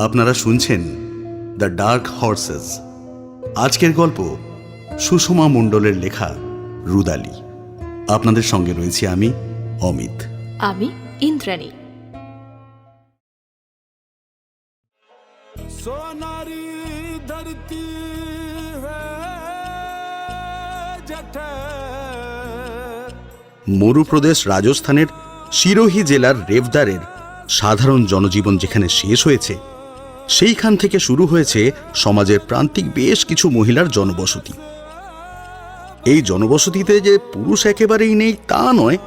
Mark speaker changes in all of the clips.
Speaker 1: আপনারা শুনছেন the dark horse's. আজকের গল্প সুষমা মণ্ডলের লেখা রুদালি। আপনাদের সঙ্গে রয়েছি আমি অমিত।
Speaker 2: আমি ইন্দ্রাণী।
Speaker 3: সোনারি ধরতি
Speaker 1: মরুপ্রদেশ রাজস্থানের সিরোহি জেলার রেভদারের সাধারণ জনজীবন যেখানে শেষ হয়েছে, সেইখান থেকে শুরু হয়েছে সমাজের প্রান্তিক বেশ কিছু মহিলার জনবসতি। এই জনবসতিতে যে পুরুষ একেবারেই নেই তা নয়,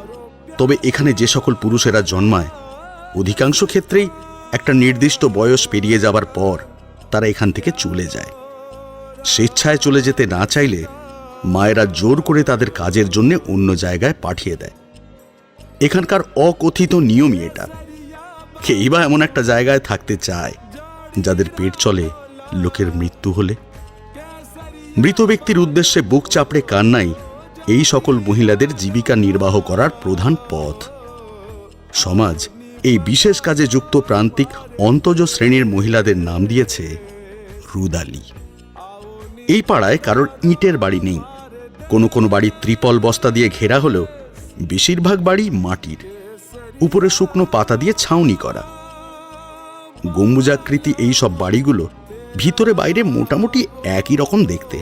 Speaker 1: তবে এখানে যে সকল পুরুষেরা জন্মায় অধিকাংশ ক্ষেত্রেই একটা নির্দিষ্ট বয়স পেরিয়ে যাবার পর তারা এখান থেকে চলে যায়। স্বেচ্ছায় চলে যেতে না চাইলে মায়েরা জোর করে তাদের কাজের জন্য অন্য জায়গায় পাঠিয়ে দেয়। এখানকার অকথিত নিয়মই এটা। কেই বা এমন একটা জায়গায় থাকতে চায় যাদের পেট চলে লোকের মৃত্যু হলে? মৃত ব্যক্তির উদ্দেশ্যে বুক চাপড়ে কান্নাই এই সকল মহিলাদের জীবিকা নির্বাহ করার প্রধান পথ। সমাজ এই বিশেষ কাজে যুক্ত প্রান্তিক অন্তজ শ্রেণীর মহিলাদের নাম দিয়েছে রুদালি। এই পাড়ায় কারোর ইটের বাড়ি নেই। কোনো কোনো বাড়ি ত্রিপল বস্তা দিয়ে ঘেরা হলেও বেশিরভাগ বাড়ি মাটির, উপরে শুকনো পাতা দিয়ে ছাউনি করা। গম্বুজাকৃতি এই সব বাড়িগুলো ভিতরে বাইরে মোটামুটি একই রকম দেখতে।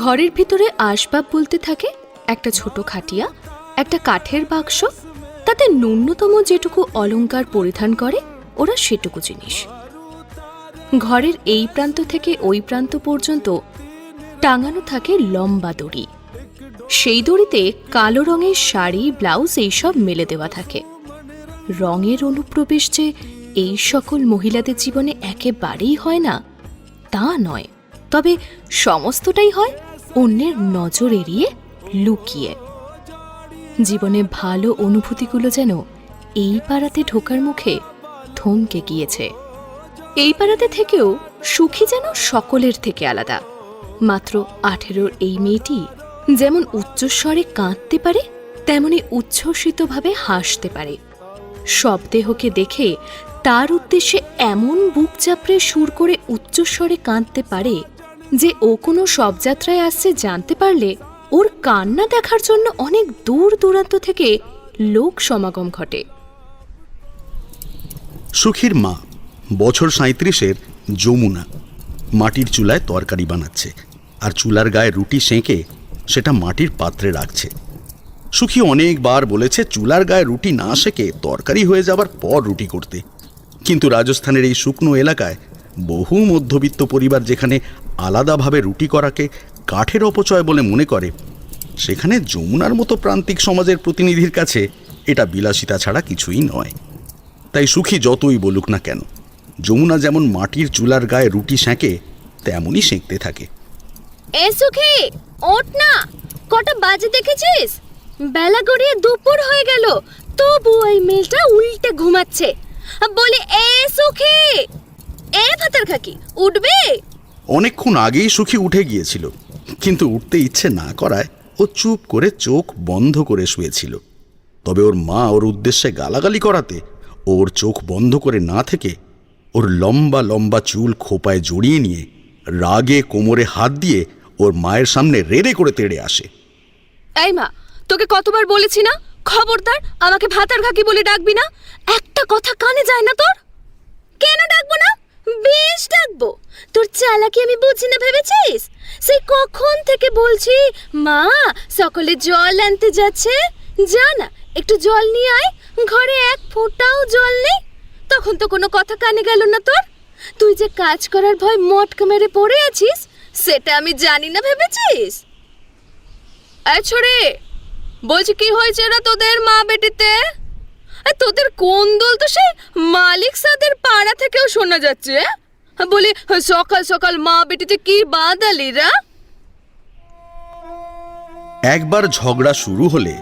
Speaker 2: ঘরের ভিতরে আসবাব বলতে থাকে একটা ছোট খাটিয়া, একটা কাঠের বাক্স, তাতে ন্যূনতম যেটুকু অলংকার পরিধান করে ওরা সেটুকু জিনিস। ঘরের এই প্রান্ত থেকে ওই প্রান্ত পর্যন্ত টাঙানো থাকে লম্বা দড়ি। সেই দড়িতে কালো রঙের শাড়ি, ব্লাউজ এইসব মেলে দেওয়া থাকে। রঙের অনুপ্রবেশ যে এই সকল মহিলাদের জীবনে একেবারেই হয় না তা নয়, তবে সমস্তটাই হয় অন্যের নজর এড়িয়ে, লুকিয়ে। জীবনে ভালো অনুভূতিগুলো যেন এই পাড়াতে ঢোকার মুখে থমকে গিয়েছে। এই পাড়াতে থেকেও সুখী যেন সকলের থেকে আলাদা। মাত্র 18 এই মেয়েটি যেমন উচ্চস্বরে কাঁদতে পারে, তেমনি উচ্ছ্বসিতভাবে হাসতে পারে। সব দেহকে দেখে তার উদ্দেশ্যে এমন বুক চাপড়ে সুর করে উচ্চস্বরে কাঁদতে পারে যে ও কোনো শবযাত্রায় আসছে জানতে পারলে ওর কান্না দেখার জন্য অনেক দূর দূরান্ত থেকে লোক সমাগম ঘটে।
Speaker 1: সুখীর মা, বছর 37-এর যমুনা, মাটির চুলায় তরকারি বানাচ্ছে আর চুলার গায়ে রুটি সেঁকে সেটা মাটির পাত্রে রাখছে। সুখী অনেকবার বলেছে চুলার গায়ে রুটি না সেঁকে তরকারি হয়ে যাবার পর রুটি করতে, কিন্তু রাজস্থানের এই শুকনো এলাকায় বহু মধ্যবিত্ত পরিবার যেখানে আলাদাভাবে রুটি করাকে কাঠের অপচয় বলে মনে করে, সেখানে যমুনার মতো প্রান্তিক সমাজের প্রতিনিধির কাছে এটা বিলাসিতা ছাড়া কিছুই নয়। তাই সুখী যতই বলুক না কেন, যমুনা যেমন মাটির চুলার গায়ে রুটি সেঁকে তেমনই সেঁকতে থাকে।
Speaker 4: এ সুখী, ওঠ না, কটা বাজে দেখেছিস? বেলা গড়িয়ে দুপুর হয়ে গেল, তবু ওই মেয়েটা উল্টে ঘুমাচ্ছে। বলি এ সুখী, এ ভাতার খাকি, উঠবে?
Speaker 1: অনেকক্ষণ আগেই সুখী উঠে গিয়েছিল, কিন্তু উঠতে ইচ্ছে না করায় ও চুপ করে চোখ বন্ধ করে শুয়েছিল। তবে ওর মা ওর উদ্দেশ্যে গালাগালি করাতে ওর চোখ বন্ধ করে না থেকে ওর লম্বা লম্বা চুল খোপায় জড়িয়ে নিয়ে রাগে কোমরে হাত দিয়ে ওর মায়ের সামনে রেড়ে করে তেড়ে আসে।
Speaker 4: এই মা, তোকে কতবার বলেছি না, খবরদার আমাকে ভাতার খাকি বলে ডাকবি না। একটা কথা কানে যায় না তোর? কেন ডাকবো না? বেশ ডাকবো। তোর চালাকি আমি বুঝি না ভেবেছিস? সেই কখন থেকে বলছি মা সকলে জল আনতে যাচ্ছে, যা না একটু জল নিয়ে আয়। ঘরে এক ফোঁটাও জল নেই, তখন তো কোনো কথা কানে গেল না তোর। তুই যে কাজ করার ভয় মটকা মেরে পড়ে আছিস সেটা আমি জানি না ভেবেছিস? এই ছোড়ে, বলছি কি হয়েছে রা তোদের মা বেটিতে? তোদের কোন দল তো সেই মালিক সাদের পাড়া থেকেও শোনা যাচ্ছে। বলি সকাল সকাল মা বেটিতে কি বাদালিরা?
Speaker 1: একবার ঝগড়া শুরু হলে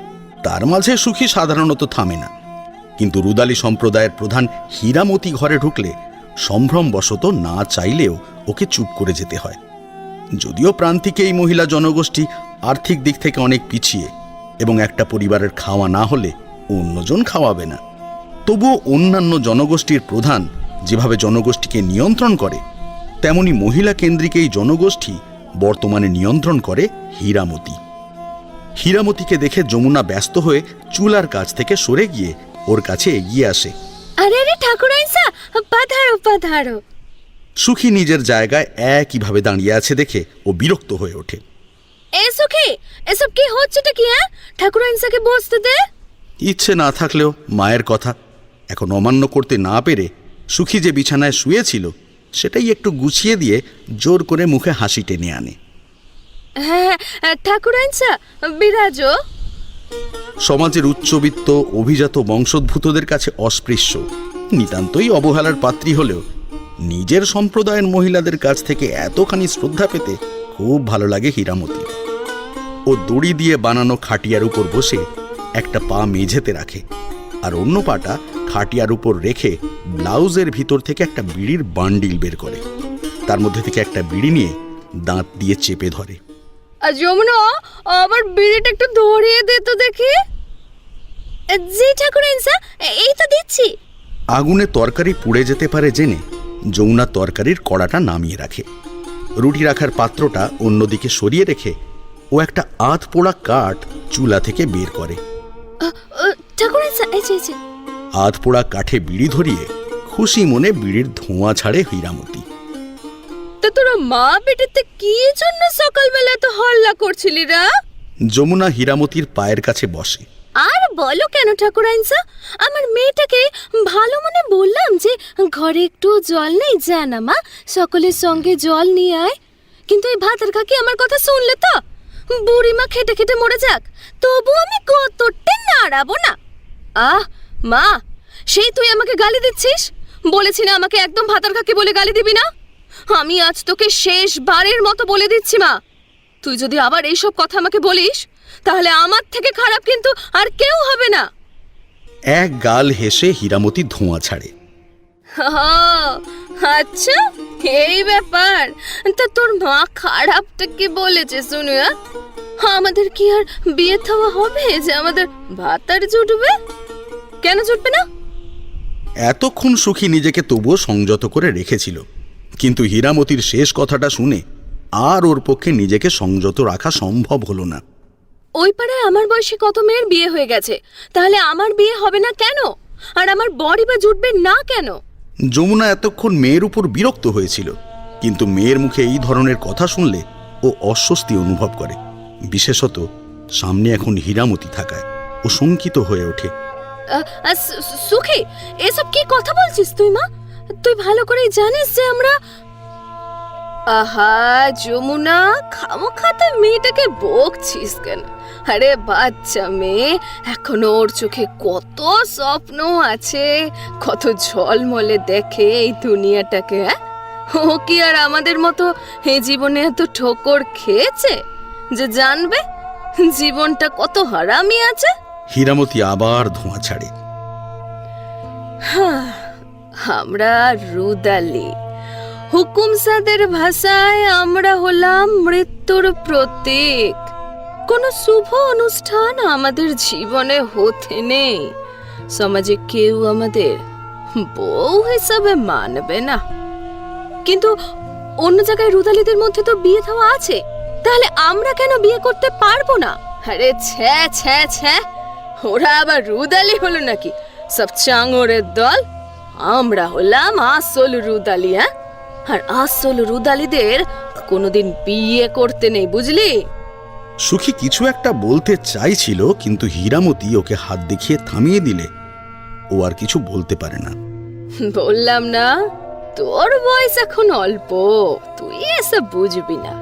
Speaker 1: তার মাঝে সুখী সাধারণত থামে না, কিন্তু রুদালি সম্প্রদায়ের প্রধান হীরামতি ঘরে ঢুকলে সম্ভ্রমবশত না চাইলেও ওকে চুপ করে যেতে হয়। যদিও প্রান্তিকে এই মহিলা জনগোষ্ঠী আর্থিক দিক থেকে অনেক পিছিয়ে এবং একটা পরিবারের খাওয়া না হলে অন্যজন খাওয়াবে না, তবুও অন্যান্য জনগোষ্ঠীর প্রধান যেভাবে জনগোষ্ঠীকে নিয়ন্ত্রণ করে, তেমনি মহিলা কেন্দ্রিক এই জনগোষ্ঠী বর্তমানে নিয়ন্ত্রণ করে হীরামতি। হীরামতিকে দেখে যমুনা ব্যস্ত হয়ে চুলার কাছ থেকে সরে গিয়ে ওর কাছে এগিয়ে আসে।
Speaker 4: আরে আরে ঠাকুরাইনসা, পাধারো পাধারো।
Speaker 1: সুখী নিজের জায়গায় একইভাবে দাঁড়িয়ে আছে দেখে ও বিরক্ত হয়ে ওঠে।
Speaker 4: এ সুখী, এসব কি হচ্ছেটা কি? হ্যাঁ, ঠাকুরাইনসাকে বসতে দে।
Speaker 1: ইচ্ছে না থাকলেও মায়ের কথা এখন অমান্য করতে না পেরে সুখী যে বিছানায় শুয়েছিল সেটাই একটু গুছিয়ে দিয়ে জোর করে মুখে হাসি টেনে আনে।
Speaker 4: হ্যাঁ ঠাকুরাইনসা, বিরাজো।
Speaker 1: সমাজের উচ্চবিত্ত অভিজাত বংশোদ্ভূতদের কাছে অস্পৃশ্য, নিতান্তই অবহেলার পাত্রী হলেও নিজের সম্প্রদায়ের মহিলাদের কাছ থেকে এতখানি শ্রদ্ধা পেতে খুব ভালো লাগে হীরামতি। ও দড়ি দিয়ে বানানো খাটিয়ার উপর বসে একটা পা মেঝেতে রাখে, আর অন্য পাটা খাটিয়ার উপর রেখে ব্লাউজের ভিতর থেকে একটা বিড়ির বান্ডিল বের করে তার মধ্যে থেকে একটা বিড়ি নিয়ে দাঁত দিয়ে চেপে ধরে।
Speaker 4: আর যমুনা, আবার বিড়িটা একটু ধরিয়ে দে তো দেখি। জি ঠাকুরাইনসা, এই তো দিচ্ছি।
Speaker 1: আগুনে তরকারি পুড়ে যেতে পারে জেনে যমুনা তরকারির কড়াটা নামিয়ে রাখে। রুটি রাখার পাত্রটা অন্যদিকে সরিয়ে রেখে ও একটা আধ পোড়া কাঠ চুলা থেকে বের করে।
Speaker 4: ঠাকুরাইনসা, এই যে।
Speaker 1: আধ পোড়া কাঠে বিড়ি ধরিয়ে খুশি মনে বিড়ির ধোঁয়া ছাড়ে হীরামতি।
Speaker 4: তো তোরা মা বেটাতে কি জন্য সকালবেলা তো হল্লা করছিলি রা?
Speaker 1: যমুনা হীরামতির পায়ের কাছে বসে।
Speaker 4: আর বলো কেন ঠাকুরাইনসা, আমার মেয়েটাকে ভালো মনে বললাম যে ঘরে একটু জল নেই, জানা মা সকলের সঙ্গে জল নিয়ে আয়। কিন্তু এই ভাতের কাকি আমার কথা শুনলে তো বুড়িমা খেটে খেটে মরে যাক, তবু আমি কতটা নাড়াবো না। আহ মা, সেই তুই আমাকে গালি দিচ্ছিস? বলেছি না আমাকে একদম ভাতার কাকি বলে গালি দিবি না? আমি আজ তোকে শেষবারের মতো বলে দিচ্ছি মা, তুই যদি আবার এইসব কথা আমাকে বলিস তাহলে আমার থেকে খারাপ কিন্তু আর কেউ হবে না।
Speaker 1: এক গাল হেসে হীরামতি ধোঁয়া ছাড়ে।
Speaker 4: আচ্ছা, এই ব্যাপার। তা তোর মা খারাপটা কি বলেছে শুনে? আমাদের কি আর বিয়ে থাওয়া হবে যে আমাদের ভাতার জুটবে? কেন জুটবে না?
Speaker 1: এতক্ষণ সুখী নিজেকে তবুও সংযত করে রেখেছিল, কিন্তু হীরামতির শেষ কথাটা শুনে আর ওর পক্ষে নিজেকে সংযত রাখা সম্ভব হলো না।
Speaker 4: ওই পাড়ায় আমার বয়সে কত মেয়ের বিয়ে হয়ে গেছে, তাহলে আমার বিয়ে হবে না কেন? আর আমার বড়ি বা জুটবে না কেন?
Speaker 1: যমুনা এতক্ষণ মেয়ের উপর বিরক্ত হয়েছিল, কিন্তু মেয়ের মুখে এই ধরনের কথা শুনলে ও অস্বস্তি অনুভব করে। বিশেষত সামনে এখন হীরামতি থাকায় ও শঙ্কিত হয়ে ওঠে।
Speaker 4: সুখী, এসব কি কথা বলছিস তুই মা? তুই ভালো করেই জানিস যে আমরা... আহা যমুনা, খামোখাতে মেয়েটাকে বকছিস কেন? আরে বাচ্চা মেয়ে, এখনো ওর চোখে কত স্বপ্ন আছে, কত ঝলমলে দেখে এই দুনিয়াটাকে। ও কি আর আমাদের মতো এই জীবনে এত ঠোকর খেয়েছে যে জানবে জীবনটা কত হারামি আছে?
Speaker 1: হীরামতি আবার ধোঁয়া ছাড়ে।
Speaker 4: আমরা রুদালি, হুকুমসাদের ভাষায় আমরা হলাম মৃত্যুর প্রতীক। কোনো শুভ অনুষ্ঠান আমাদের জীবনে হতে নেই, সমাজে কেউ আমাদের বউ হিসাবে মানবে না। কিন্তু অন্য জায়গায় রুদালিদের মধ্যে তো বিয়ে থাওয়া আছে, তাহলে আমরা কেন বিয়ে করতে পারবো না? আরে ছ্যা ছ্যা ছ্যা, ওরা আবার রুদালি হলো নাকি? সব চাঙরের দল। আমরা হলাম আসল রুদালি। আর আসল রুদালিদের কোনোদিন বিয়ে করতে নেই, বুঝলি?
Speaker 1: সুখী কিছু একটা বলতে চাইছিল, কিন্তু হীরামতি ওকে হাত দেখিয়ে থামিয়ে দিলে ও আর কিছু বলতে পারে না।
Speaker 4: বললাম না, তোর বয়স এখন অল্প, তুই এসব বুঝবি না।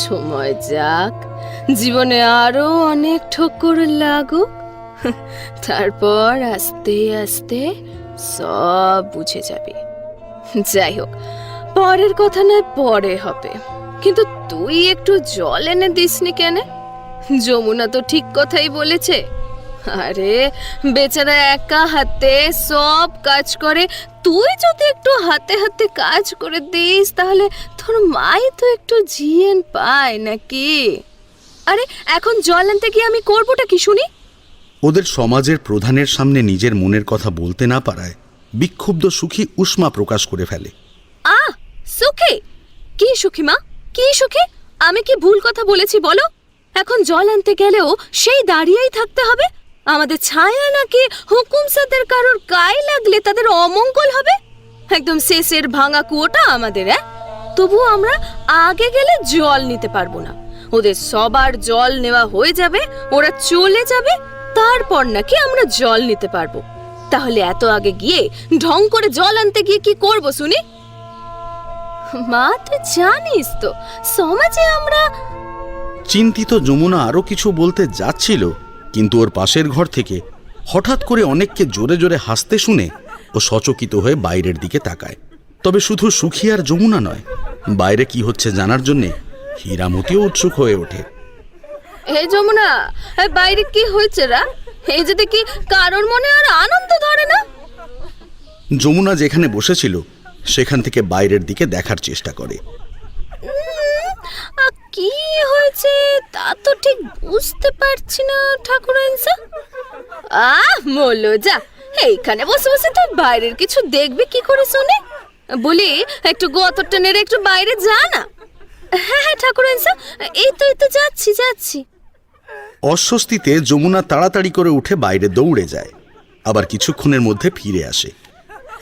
Speaker 4: সময় যাক, জীবনে আরো অনেক ঠোকর লাগুক, তারপর আস্তে আস্তে সব বুঝে যাবে। যাই হোক, পরের কথা নয় পরে হবে। কিন্তু তুই একটু জল এনে দিসনি কেন? যমুনা তো ঠিক কথাই বলেছে। আরে বেচারা একা হাতে সব কাজ করে, তুই যদি একটু হাতে হাতে কাজ করে দিস তাহলে তোর মাই তো একটু জিএন পায় নাকি? আরে এখন জল আনতে গিয়ে আমি করবোটা কি শুনি?
Speaker 1: ওদের সমাজের প্রধানের সামনে নিজের মনের কথা বলতে না পারায় বিক্ষুব্ধ সুখী উষ্মা প্রকাশ করে ফেলে।
Speaker 4: সুখী? কি সুখী মা, কি সুখী? আমি কি ভুল কথা বলেছি বলো? এখন জল আনতে গেলেও সেই দাঁড়িয়েই থাকতে হবে? আমাদের ছায়া নাকি হুকুম সাদের কারোর গায়ে লাগলে তাদের অমঙ্গল হবে? একদম শেষের ভাঙা কুয়োটা আমাদের, তবু আমরা আগে গেলে জল নিতে পারবো না। ওদের সবার জল নেওয়া হয়ে যাবে, ওরা চলে যাবে, তারপর নাকি আমরা জল নিতে পারবো। তাহলে এত আগে গিয়ে ঢং করে জল আনতে গিয়ে কি করব শুনি? মা তুই জানিস তো সমাজে আমরা।
Speaker 1: চিন্তিত যমুনা আরো কিছু বলতে যাচ্ছিল, কিন্তু ওর পাশের ঘর থেকে হঠাৎ করে অনেককে জোরে জোরে হাসতে শুনে ও সচকিত হয়ে বাইরের দিকে তাকায়। তবে শুধু সুখী আর যমুনা নয়, বাইরে কি হচ্ছে জানার জন্যে হীরামতিও উৎসুক হয়ে ওঠে।
Speaker 4: এই যমুনা, বাইরে কি হয়েছে রা? এই যে দেখি কারোর মনে আর আনন্দ ধরে না।
Speaker 1: যমুনা যেখানে বসেছিল সেখান থেকে বাইরের দিকে দেখার চেষ্টা করে।
Speaker 4: কি হয়েছে তা তো ঠিক বুঝতে পারছি না ঠাকুরাইনসা। বলো যা, এইখানে বসে বসে তুই বাইরের কিছু দেখবি কি করে শুনে? বলি একটু গতরটা নেড়ে একটু বাইরে যা না। হ্যাঁ ঠাকুরাইনসা, এই তো যাচ্ছি যাচ্ছি।
Speaker 1: অস্বস্তিতে যমুনা তাড়াতাড়ি করে উঠে বাইরে দৌড়ে যায়, আবার কিছুক্ষণের মধ্যে ফিরে আসে।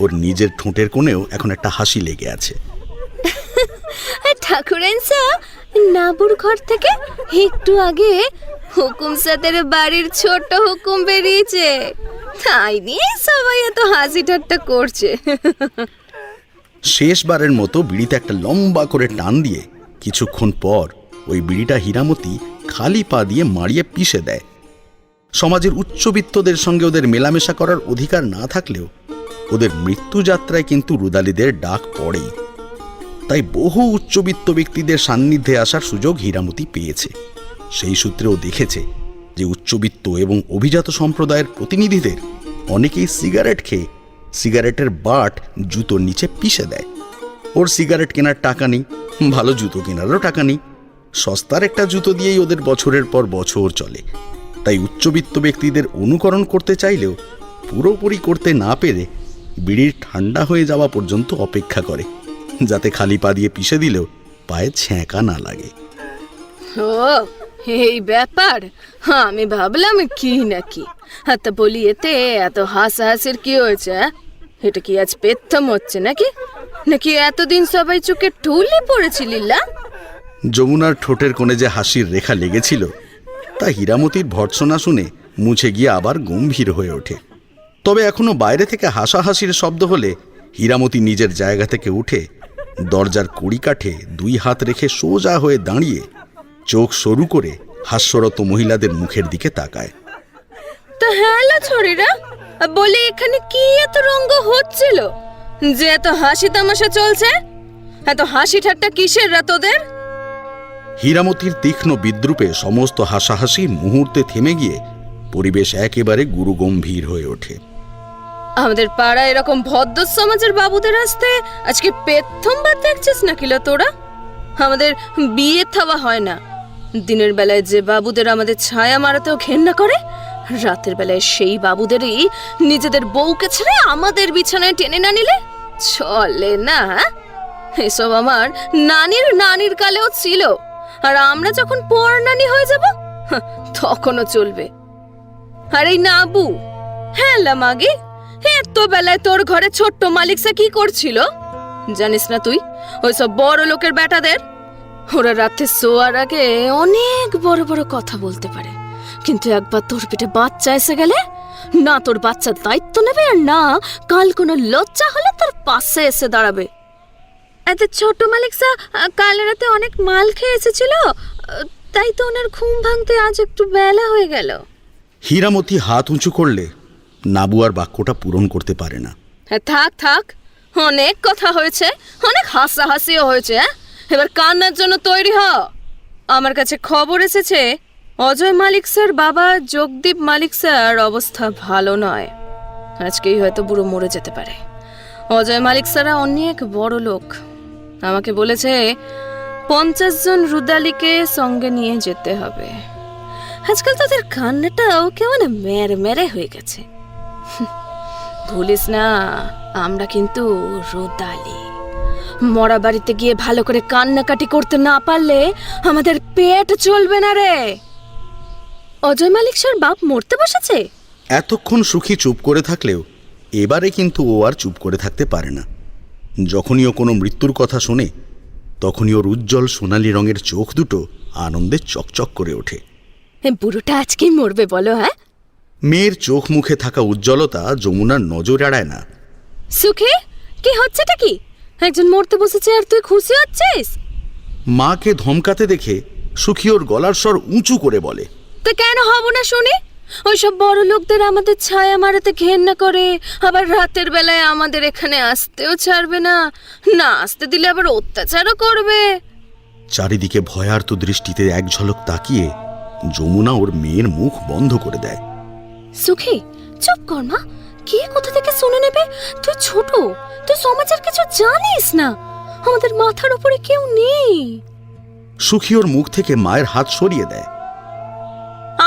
Speaker 1: ওর নিজের ঠোঁটের কোণেও এখন একটা হাসি লেগে আছে।
Speaker 4: ঠাকুরাইনসা, নাবুর ঘর থেকে একটু আগে হুকুম সাদের বাড়ির ছোট হুকুম বেরিয়েছে, তাই নিয়ে সবাই এত হাসি ঠাট্টা করছে।
Speaker 1: শেষবারের মতো বিড়িতে একটা লম্বা করে টান দিয়ে কিছুক্ষণ পর ওই বিড়িটা হীরামতি খালি পা দিয়ে মারিয়ে পিষে দেয়। সমাজের উচ্চবিত্তদের সঙ্গে ওদের মেলামেশা করার অধিকার না থাকলেও ওদের মৃত্যুযাত্রায় কিন্তু রুদালিদের ডাক পড়েই। তাই বহু উচ্চবিত্ত ব্যক্তিদের সান্নিধ্যে আসার সুযোগ হীরামতি পেয়েছে। সেই সূত্রে ও দেখেছে যে উচ্চবিত্ত এবং অভিজাত সম্প্রদায়ের প্রতিনিধিদের অনেকেই সিগারেট খেয়ে সিগারেটের বাট জুতোর নিচে পিষে দেয়। ওর সিগারেট কেনার টাকা নেই, ভালো জুতো কেনারও টাকা নেই, সস্তার একটা জুতো দিয়েই ওদের বছরের পর বছর চলে। তাই উচ্চবিত্ত ব্যক্তিদের অনুকরণ করতে চাইলেও পুরোপুরি করতে না পেরে বিড়ির ঠান্ডা হয়ে যাওয়া পর্যন্ত অপেক্ষা করে, যাতে খালি পা দিয়ে পিষে দিলেও পায়ে ছ্যাঁকা না লাগে।
Speaker 4: ও এই ব্যাপার, আমি ভাবলাম কি নাকি। তা বলি এতে এত হাসাহাসির কি হয়েছে? এটা কি আজ পেত্তম হচ্ছে নাকি? নাকি এতদিন সবাই চোখে ঠুলি পড়েছিলিল্লা?
Speaker 1: যমুনার ঠোঁটের কোণে যে হাসির রেখা লেগেছিল তা হীরামতির ভর্ৎসনা শুনে মুছে গিয়ে আবার গম্ভীর হয়ে ওঠে। তবে এখনো বাইরে থেকে হাসাহাসির শব্দ হলে হীরামতি নিজের জায়গা থেকে উঠে দরজার কড়িকাঠে দুই হাত রেখে সোজা হয়ে দাঁড়িয়ে চোখ সরু করে হাস্যরত মহিলাদের মুখের দিকে তাকায়।
Speaker 4: তো হ্যাঁ ছড়িরা, বলি এখানে কি এত রঙ্গ হচ্ছিল যে এত হাসি তামাশা চলছে? এত হাসি ঠাট্টা কিসের রা তোদের?
Speaker 1: হীরামতির তীক্ষ্ণ বিদ্রুপে সমস্ত হাসাহাসি মুহূর্তে থেমে গিয়ে পরিবেশ একেবারে গুরুগম্ভীর হয়ে ওঠে।
Speaker 4: আমাদের পাড়া এরকম ভদ্র সমাজের বাবুদের আসতে আজকে প্রথমবার দেখছিস নাকি লা তোরা? আমাদের বিয়ে থাওয়া হয় না। দিনের বেলায় যে বাবুদের আমাদের ছায়া মারাতেও ঘেন্না করে, রাতের বেলায় সেই বাবুদেরই নিজেদের বউকে ছেড়ে আমাদের বিছানায় টেনে না নিলে চলে না। এসব আমার নানির কালেও ছিল, আর আমরা যখন পর নানি হয়ে যাব তখনও চলবে। আর এই নাবু, হ্যাঁ লা মাগি, এত বেলায় তোর ঘরে ছোট্ট মালিকসা কি করছিল জানিস না তুই? ওইসব বড় লোকের বেটাদের, ওরা রাতে শোয়ার আগে অনেক বড় বড় কথা বলতে পারে, কিন্তু একবার তোর পেটে বাচ্চা এসে গেলে না তোর বাচ্চার দায়িত্ব নেবে, আর না কাল কোনো লজ্জা হলে তোর পাশে এসে দাঁড়াবে। এত ছোট মালিকসা কাল রাতে অনেক মাল খেয়ে এসেছিল, তাই তো ওনার ঘুম ভাঙতে আজ একটু বেলা হয়ে গেল।
Speaker 1: হীরামতি হাত উঁচু করলে নাবু আর বাক্যটা পূরণ করতে পারে না।
Speaker 4: থাক, অনেক কথা হয়েছে, অনেক হাসাহাসিও হয়েছে। এবার কান্নার জন্য তৈরি হ। আমার কাছে খবর এসেছে অজয় মালিক স্যার বাবা যোগদীপ মালিক স্যার অবস্থা ভালো নয়। আজকেই হয়তো বুড়ো মরে যেতে পারে। অজয় মালিক স্যারা অনেক বড় লোক, আমাকে বলেছে 50 জন রুদালিকে সঙ্গে নিয়ে যেতে হবে। আজকাল তাদের কান্নাটাও কেমন মেরে হয়ে গেছে। ভুলিস না, আমরা কিন্তু রুদালি। মরা বাড়িতে গিয়ে ভালো করে কান্নাকাটি করতে না পারলে আমাদের পেট চলবে না রে। অজয় মালিক স্যার বাপ মরতে বসেছে।
Speaker 1: এতক্ষণ সুখী চুপ করে থাকলেও এবারে কিন্তু ও আর চুপ করে থাকতে পারে না। যখনই ও কোনো মৃত্যুর কথা শোনে তখনই ওর উজ্জ্বল সোনালি রঙের চোখ দুটো আনন্দে চকচক করে ওঠে।
Speaker 4: বুড়োটা আজকেই মরবে বলো? হ্যাঁ,
Speaker 1: মেয়ের চোখ মুখে থাকা উজ্জ্বলতা যমুনার নজর এড়ায় না।
Speaker 4: সুখী, কি হচ্ছেটা কি? একজন মরতে বসেছে আর তুই খুশি হচ্ছিস?
Speaker 1: মাকে ধমকাতে দেখে সুখী ওর গলার স্বর উঁচু করে বলে,
Speaker 4: তো কেন হব না শুনি? ওইসব বড় লোকদের আমাদের ছায়া মারাতে ঘেন্না করে, আবার রাতের বেলায় আমাদের এখানে আসতেও ছাড়বে না, না আসতে দিলে আবার অত্যাচারও করবে।
Speaker 1: চারিদিকে ভয়ার্ত দৃষ্টিতে এক ঝলক তাকিয়ে যমুনা ওর মেয়ের মুখ বন্ধ করে দেয়।
Speaker 4: সুখী, চুপ কর মা, কে কোথা থেকে শুনে নেবে? তুই ছোট, তুই সমাজের কিছু জানিস না, আমাদের মাথার উপরে কেউ নেই।
Speaker 1: সুখী ওর মুখ থেকে মায়ের হাত সরিয়ে দেয়।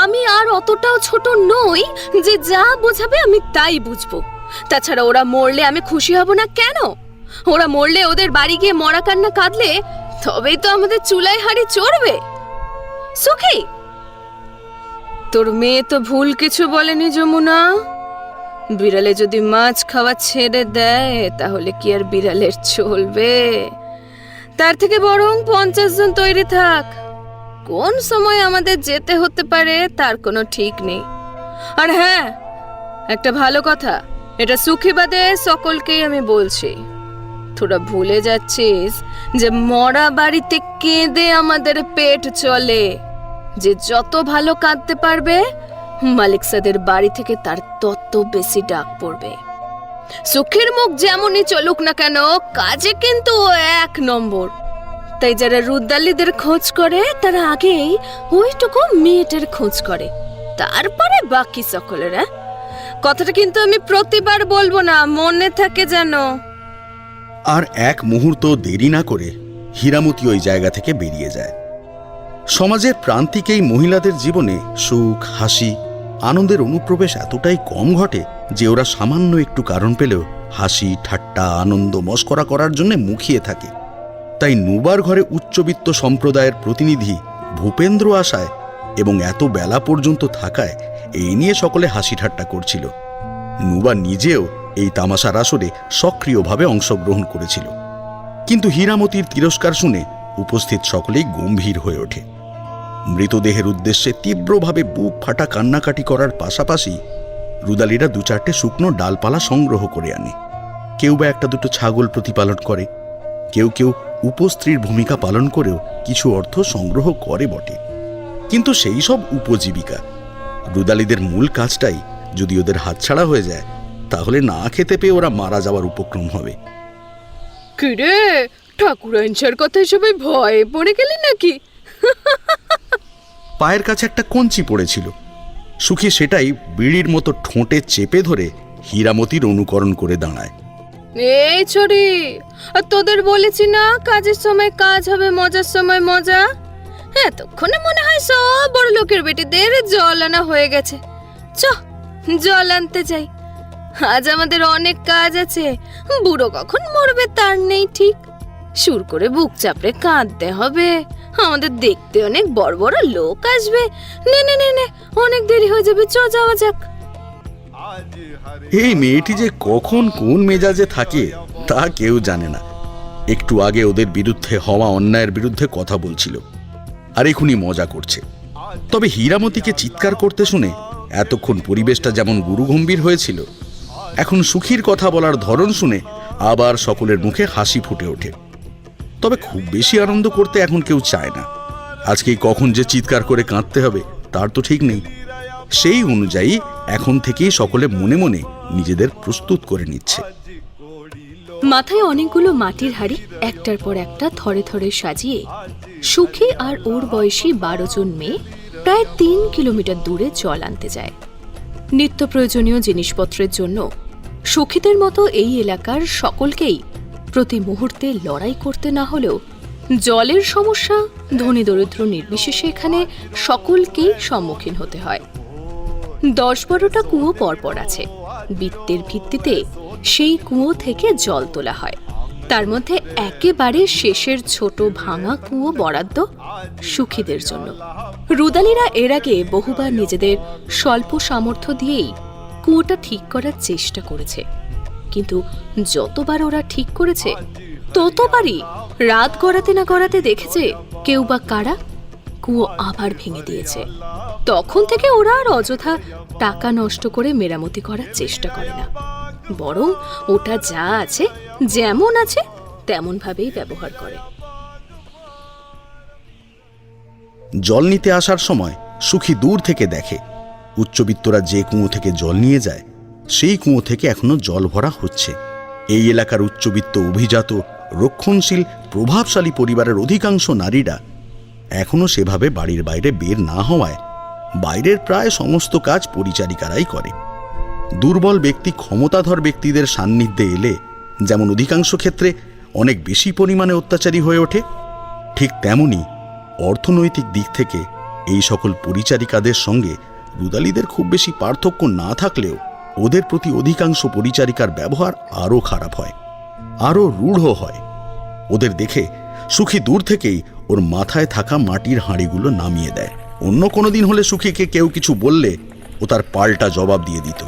Speaker 4: আমি আর অতটাও ছোট নই যে যা বোঝাবে আমি তাই বুঝবো। তাছাড়া ওরা মরলে আমি খুশি হব না কেন? ওরা মরলে ওদের বাড়ি গিয়ে মরা কান্না কাঁদলে তবেই তো আমাদের চুলায় হাড়ি চড়বে। সুখী, তোর মেয়ে তো ভুল কিছু বলেনি যমুনা। বিড়ালে যদি মাছ খাওয়া ছেড়ে দেয় তাহলে কি আর বিড়ালের চলবে? তার থেকে বরং 50 জন তৈরি থাক। কোন সময় আমাদের যেতে হতে পারে তার কোনো ঠিক নেই। আর হ্যাঁ, একটা ভালো কথা, এটা সুখী বাদে সকলকেই আমি বলছি, তোরা ভুলে যাচ্ছিস যে মরা বাড়িতে কেঁদে আমাদের পেট চলে। যে যত ভালো কাঁদতে পারবে মালিক সাদের বাড়ি থেকে তার তত বেশি ডাক পড়বে। সুখীর মুখ যেমনই চলুক না কেন, কাজে কিন্তু ও 1 নম্বর। তাই যারা রুদালিদের খোঁজ করে তারা আগেই ওইটুকু মেয়েটার খোঁজ করে, তারপরে বাকি সকলেরা। কথাটা কিন্তু আমি প্রতিবার বলবো না, মনে থাকে যেন।
Speaker 1: আর এক মুহূর্ত দেরি না করে হীরামতি ওই জায়গা থেকে বেরিয়ে যায়। সমাজের প্রান্তিকেই মহিলাদের জীবনে সুখ, হাসি, আনন্দের অনুপ্রবেশ এতটাই কম ঘটে যে ওরা সামান্য একটু কারণ পেলেও হাসি, ঠাট্টা, আনন্দ, মস্করা করার জন্য মুখিয়ে থাকে। তাই নুবার ঘরে উচ্চবিত্ত সম্প্রদায়ের প্রতিনিধি ভূপেন্দ্র আসায় এবং এত বেলা পর্যন্ত থাকায় এই নিয়ে সকলে হাসি ঠাট্টা করছিল। নুবা নিজেও এই তামাশার আসরে সক্রিয়ভাবে অংশগ্রহণ করেছিল। কিন্তু হীরামতির তিরস্কার শুনে উপস্থিত সকলেই গম্ভীর হয়ে ওঠে। মৃতদেহের উদ্দেশ্যে তীব্রভাবে বুক ফাটা কান্নাকাটি করার পাশাপাশি রুদালিরা 2-4টে শুকনো ডালপালা সংগ্রহ করে আনে। কেউ বা 1-2 ছাগল প্রতিপালন করে, কেউ কেউ উপস্ত্রীর ভূমিকা পালন করেও কিছু অর্থ সংগ্রহ করে বটে। কিন্তু সেই সব উপজীবিকা, রুদালিদের মূল কাজটাই যদি ওদের হাতছাড়া হয়ে যায় তাহলে না খেতে পেয়ে ওরা মারা যাওয়ার উপক্রম হবে।
Speaker 4: কিরে, ঠাকুরাঞ্চার কথায় সবাই ভয়ে পড়ে গেলি নাকি?
Speaker 1: পায়ের কাছে একটা কঞ্চি পড়েছিল। সুখী সেটাই বিড়ির মতো ঠোঁটে চেপে ধরে হীরামতির অনুকরণ করে দাঁড়ায়।
Speaker 4: এই ছড়ি, আর তোদের বলেছি না কাজের সময় কাজ হবে, মজার সময় মজা। এতক্ষণে মনে হয় সব বড় লোকের বেটিদের জল আনা হয়ে গেছে। চ, জল আনতে যাই। আজ আমাদের অনেক কাজ আছে। বুড়ো কখন মরবে তার নেই ঠিক। সুর করে বুক চাপড়ে কাঁদতে হবে। আমাদের দেখতে অনেক বড় বড় লোক আসবে। নে নে নে নে, অনেক দেরি হয়ে যাবে, চ যাওয়া যাক।
Speaker 1: এই মেয়েটি যে কখন কোন মেজাজে থাকে তা কেউ জানে না। একটু আগে ওদের বিরুদ্ধে হওয়া অন্যায়ের বিরুদ্ধে কথা বলছিল, আর এখনই মজা করছে। তবে হীরামতিকে চিৎকার করতে শুনে এতক্ষণ পরিবেশটা যেমন গুরুগম্ভীর হয়েছিল, এখন সুখীর কথা বলার ধরন শুনে আবার সকলের মুখে হাসি ফুটে ওঠে। তবে খুব বেশি আনন্দ করতে এখন কেউ চায় না। আজকে কখন যে চিৎকার করে কাঁদতে হবে তার তো ঠিক নেই। সেই অনুযায়ী এখন থেকেই সকলে মনে মনে নিজেদের প্রস্তুত করে নিচ্ছে।
Speaker 2: মাথায় অনেকগুলো মাটির হাঁড়ি একটার পর একটা থরে থরে সাজিয়ে সুখী আর ওর বয়সী 12 জন মেয়ে প্রায় 3 কিলোমিটার দূরে জল আনতে যায়। নিত্য প্রয়োজনীয় জিনিসপত্রের জন্য সুখীদের মতো এই এলাকার সকলকেই প্রতি মুহূর্তে লড়াই করতে না হলেও জলের সমস্যা ধনী দরিদ্র নির্বিশেষে এখানে সকলকেই সম্মুখীন হতে হয়। 10-12টা কুয়ো পরপর আছে। বৃত্তের ভিত্তিতে সেই কুয়ো থেকে জল তোলা হয়। তার মধ্যে একেবারে শেষের ছোট ভাঙা কুয়ো বরাদ্দ সুখীদের জন্য। রুদালিরা এর আগে বহুবার নিজেদের স্বল্প সামর্থ্য দিয়েই কুয়োটা ঠিক করার চেষ্টা করেছে, কিন্তু যতবার ওরা ঠিক করেছে ততবারই রাত গড়াতে না গড়াতে দেখেছে কেউ বা কারা কুয়ো আবার ভেঙে দিয়েছে। তখন থেকে ওরা আর অযথা টাকা নষ্ট করে মেরামতি করার চেষ্টা করে না, বরং ওটা যা আছে যেমন আছে তেমন ভাবেই ব্যবহার করে।
Speaker 1: জল নিতে আসার সময় সুখী দূর থেকে দেখে উচ্চবিত্তরা যে কুয়ো থেকে জল নিয়ে যায় সেই কুয়ো থেকে এখনো জল ভরা হচ্ছে। এই এলাকার উচ্চবিত্ত, অভিজাত, রক্ষণশীল, প্রভাবশালী পরিবারের অধিকাংশ নারীরা এখনো সেভাবে বাড়ির বাইরে বের না হওয়ায় বাইরের প্রায় সমস্ত কাজ পরিচারিকারাই করে। দুর্বল ব্যক্তি ক্ষমতাধর ব্যক্তিদের সান্নিধ্যে এলে যেমন অধিকাংশ ক্ষেত্রে অনেক বেশি পরিমাণে অত্যাচারী হয়ে ওঠে, ঠিক তেমনি অর্থনৈতিক দিক থেকে এই সকল পরিচারিকাদের সঙ্গে রুদালিদের খুব বেশি পার্থক্য না থাকলেও ওদের প্রতি অধিকাংশ পরিচারিকার ব্যবহার আরও খারাপ হয়, আরও রূঢ় হয়। ওদের দেখে সুখী দূর থেকেই ওর মাথায় থাকা মাটির হাঁড়িগুলো নামিয়ে দেয়। অন্য কোনো দিন হলে সুখীকে কেউ কিছু বললে ও তার পাল্টা জবাব দিয়ে দিত,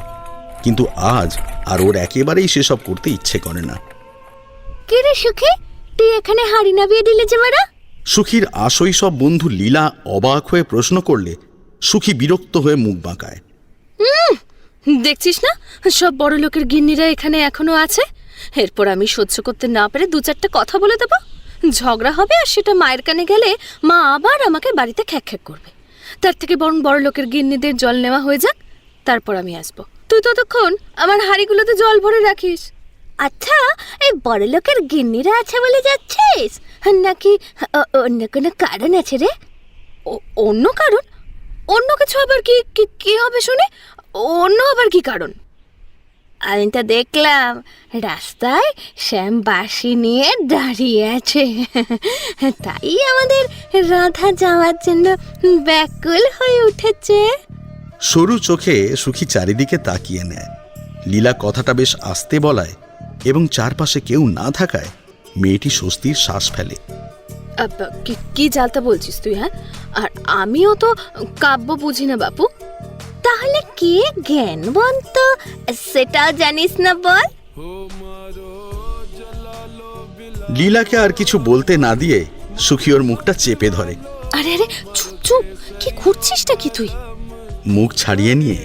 Speaker 1: কিন্তু আজ আর ওর একেবারেই সেসব করতে ইচ্ছে করে না।
Speaker 4: কে রে সুখী, তুই এখানে হাড়ি নামিয়ে দিলে যে মারা?
Speaker 1: সুখীর আসই সব বন্ধু লীলা অবাক হয়ে প্রশ্ন করলে সুখী বিরক্ত হয়ে মুখ বাঁকায়।
Speaker 2: দেখছিস না সব বড় লোকের গিন্নিরা এখানে এখনো আছে। এরপর আমি সহ্য করতে না পেরে দু চারটা কথা বলে দেবো, ঝগড়া হবে, আর সেটা মায়ের কানে গেলে মা আবার আমাকে বাড়িতে খ্যাক খ্যাক করবে। তার থেকে বরং বড় লোকের গিন্নিদের জল নেওয়া হয়ে যাক, তারপর আমি আসবো। তুই ততক্ষণ আমার হাঁড়িগুলোতে জল ভরে রাখিস।
Speaker 4: আচ্ছা, এই বড় লোকের গিন্নিরা আছে বলে যাচ্ছিস, নাকি অন্য কোনো কারণ আছে রে?
Speaker 2: অন্য কারণ? অন্য কিছু আবার কি কি হবে শুনে? অন্য আবার কি কারণ?
Speaker 4: আমি তো দেখলাম রাস্তায় শ্যাম বাঁশি নিয়ে দাঁড়িয়ে আছে, তাই আমাদের রাধা যাওয়ার জন্য ব্যাকুল হয়ে উঠেছে।
Speaker 1: সরু চোখে সুখী চারিদিকে তাকিয়ে নেয়। লীলা কথাটা বেশ আস্তে বলায় এবং চারপাশে কেউ না থাকায় মেয়েটি স্বস্তির শ্বাস ফেলে।
Speaker 2: কি জালতা বলছিস তুই? হ্যাঁ, আর আমিও তো কাব্য বুঝি না বাপু।
Speaker 4: তাহলে কে জ্ঞানবন্ত সেটাও জানিস না বল?
Speaker 1: লীলাকে আর কিছু বলতে না দিয়ে সুখী ওর মুখটা চেপে ধরে।
Speaker 2: আরে আরে চুপ চুপ, কি করছিসটা কি তুই?
Speaker 1: মুখ ছাড়িয়ে নিয়ে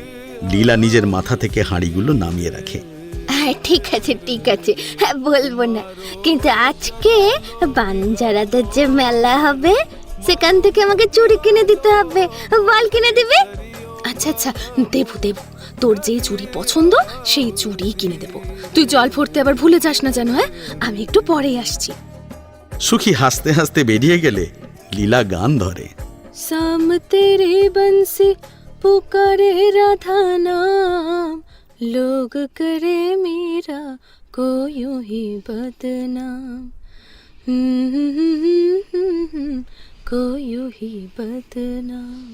Speaker 1: লীলা নিজের মাথা থেকে হাঁড়িগুলো নামিয়ে রাখে।
Speaker 4: হ্যাঁ ঠিক আছে ঠিক আছে, হ্যাঁ বলবো না, কিন্তু আজকে বাঞ্জারাদের যে মেলা হবে সেখান থেকে আমাকে চুড়ি কিনে দিতে হবে। বল কিনে দিবি?
Speaker 2: আচ্ছা আচ্ছা, দেবো দেবো, তোর যে চুড়ি পছন্দ সেই চুড়ি কিনে দেবো। তুই জল ভরতে আবার ভুলে যাস না যেন। হ্যাঁ, আমি একটু পরেই আসছি।
Speaker 1: সুখী হাসতে হাসতে বেরিয়ে গেলে লীলা গান ধরে।
Speaker 2: साम तेरे बंसी पुकारे राधा नाम, लोग करे मेरा को यूं ही बदनाम, को यूं ही बदनाम।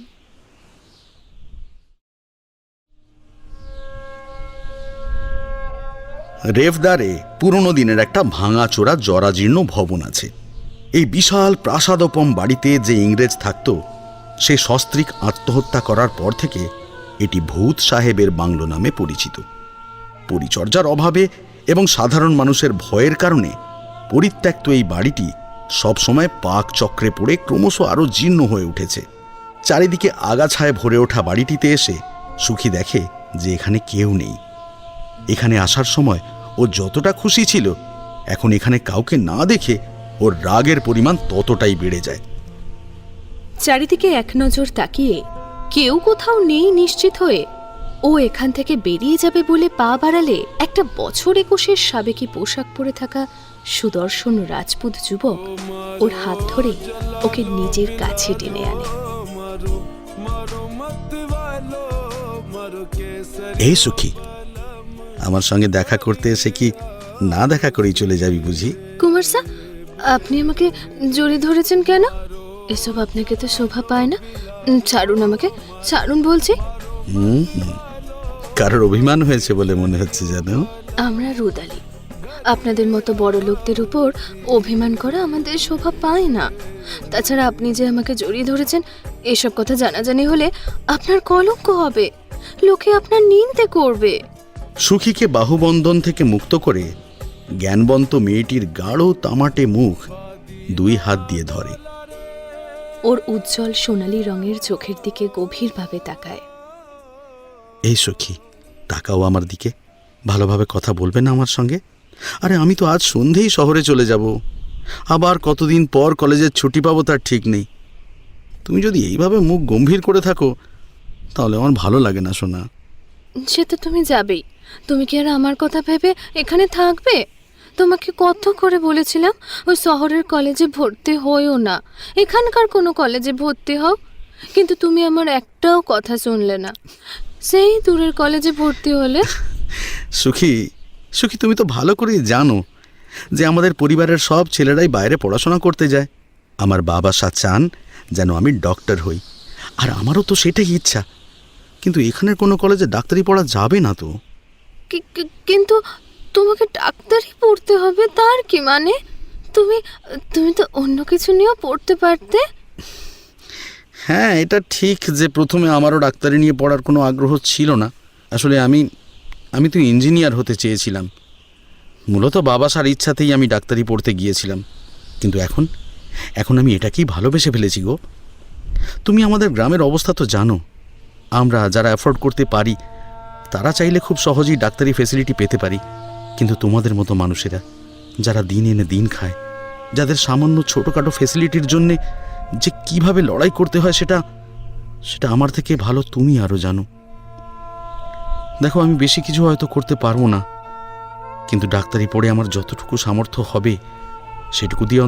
Speaker 1: রেভদারে পুরনো দিনের একটা ভাঙাচোরা জরাজীর্ণ ভবন আছে। এই বিশাল প্রাসাদোপম বাড়িতে যে ইংরেজ থাকত, সে সস্ত্রীক আত্মহত্যা করার পর থেকে এটি ভূত সাহেবের বাংলো নামে পরিচিত। পরিচর্যার অভাবে এবং সাধারণ মানুষের ভয়ের কারণে পরিত্যক্ত এই বাড়িটি সবসময় পাক চক্রে পড়ে ক্রমশ আরও জীর্ণ হয়ে উঠেছে। চারিদিকে আগাছায় ভরে ওঠা বাড়িটিতে এসে সুখী দেখে যে এখানে কেউ নেই। এখানে আসার সময় ও যতটা খুশি ছিল, এখন এখানে কাউকে না দেখে ওর রাগের পরিমাণ ততটাই বেড়ে যায়।
Speaker 2: চারিদিকে এক নজর তাকিয়ে কেউ কোথাও নেই নিশ্চিত হয়ে ও এখান থেকে বেরিয়ে যাবে বলে পা বাড়ালে একটা বছর 21-এর সাবেকি পোশাক পরে থাকা সুদর্শন রাজপুত যুবক ওর হাত ধরে ওকে নিজের কাছে টেনে আনে।
Speaker 1: এই সুখী, আমার সঙ্গে দেখা করতে এসে কি না দেখা করেই চলে যাবি বুঝি?
Speaker 2: কুমার স্যার, আপনি আমাকে জড়িয়ে ধরেছেন কেন? এসব আপনাকে তো শোভা পায় না। ছাড়ুন আমাকে, ছাড়ুন বলছি।
Speaker 1: কারোর অভিমান হয়েছে বলে মনে হচ্ছে জানো।
Speaker 2: আমরা রুদালি, আপনাদের মতো বড় লোকদের উপর অভিমান করা আমাদের শোভা পায় না। তাছাড়া আপনি যে আমাকে জড়িয়ে ধরেছেন, এসব কথা জানাজানি হলে আপনার কলঙ্ক হবে, লোকে আপনার নিন্দে করবে।
Speaker 1: সুখীকে বাহুবন্ধন থেকে মুক্ত করে জ্ঞানবন্ত মেয়েটির গাঢ় তামাটে মুখ দুই হাত দিয়ে ধরে।
Speaker 2: ওর উজ্জ্বল সোনালী রঙের চোখের দিকে গভীরভাবে তাকায়।
Speaker 1: এই সখী, তাকাও আমার দিকে, ভালোভাবে কথা বলবে না আমার সঙ্গে? আরে আমি তো আজ সন্ধেই শহরে চলে যাব, আবার কতদিন পর কলেজের ছুটি পাবো তার ঠিক নেই। তুমি যদি এইভাবে মুখ গম্ভীর করে থাকো তাহলে আমার ভালো লাগে না সোনা।
Speaker 2: সে তো তুমি যাবেই, তুমি কি আর আমার কথা ভেবে এখানে থাকবে? তোমাকে কত করে বলেছিলাম ওই শহরের কলেজে ভর্তি হইও না, এখানকার কোনো কলেজে ভর্তি হও, কিন্তু তুমি আমার একটাও কথা শুনলে না, সেই দূরের কলেজে ভর্তি হলে।
Speaker 1: সুখী, সুখী, তুমি তো ভালো করেই জানো যে আমাদের পরিবারের সব ছেলেরাই বাইরে পড়াশোনা করতে যায়। আমার বাবা চান যেন আমি ডক্টর হই, আর আমারও তো সেটাই ইচ্ছা, কিন্তু এখানের কোনো কলেজে ডাক্তারি পড়া যাবে না তো।
Speaker 2: কিন্তু তোমাকে ডাক্তারি পড়তে হবে তার কি মানে? তুমি তুমি তো অন্য কিছু নিয়েও পড়তে পারতে।
Speaker 1: হ্যাঁ, এটা ঠিক যে প্রথমে আমারও ডাক্তারি নিয়ে পড়ার কোনো আগ্রহ ছিল না। আসলে আমি তো ইঞ্জিনিয়ার হতে চেয়েছিলাম। মূলত বাবাসার ইচ্ছাতেই আমি ডাক্তারি পড়তে গিয়েছিলাম, কিন্তু এখন আমি এটাকেই ভালোবেসে ফেলেছি গো। তুমি আমাদের গ্রামের অবস্থা তো জানো, আমরা যারা অ্যাফোর্ড করতে পারি তারা চাইলে খুব সহজেই ডাক্তারি ফেসিলিটি পেতে পারি, কিন্তু তোমাদের মতো মানুষেরা যারা দিন এনে দিন খায়, যাদের সামান্য ছোটোখাটো ফেসিলিটির জন্যে যে কিভাবে লড়াই করতে হয় সেটা আমার থেকে ভালো তুমি আরও জানো। দেখো, আমি বেশি কিছু হয়তো করতে পারবো না, কিন্তু ডাক্তারি পড়ে আমার যতটুকু সামর্থ্য হবে সেটুকু দিয়ে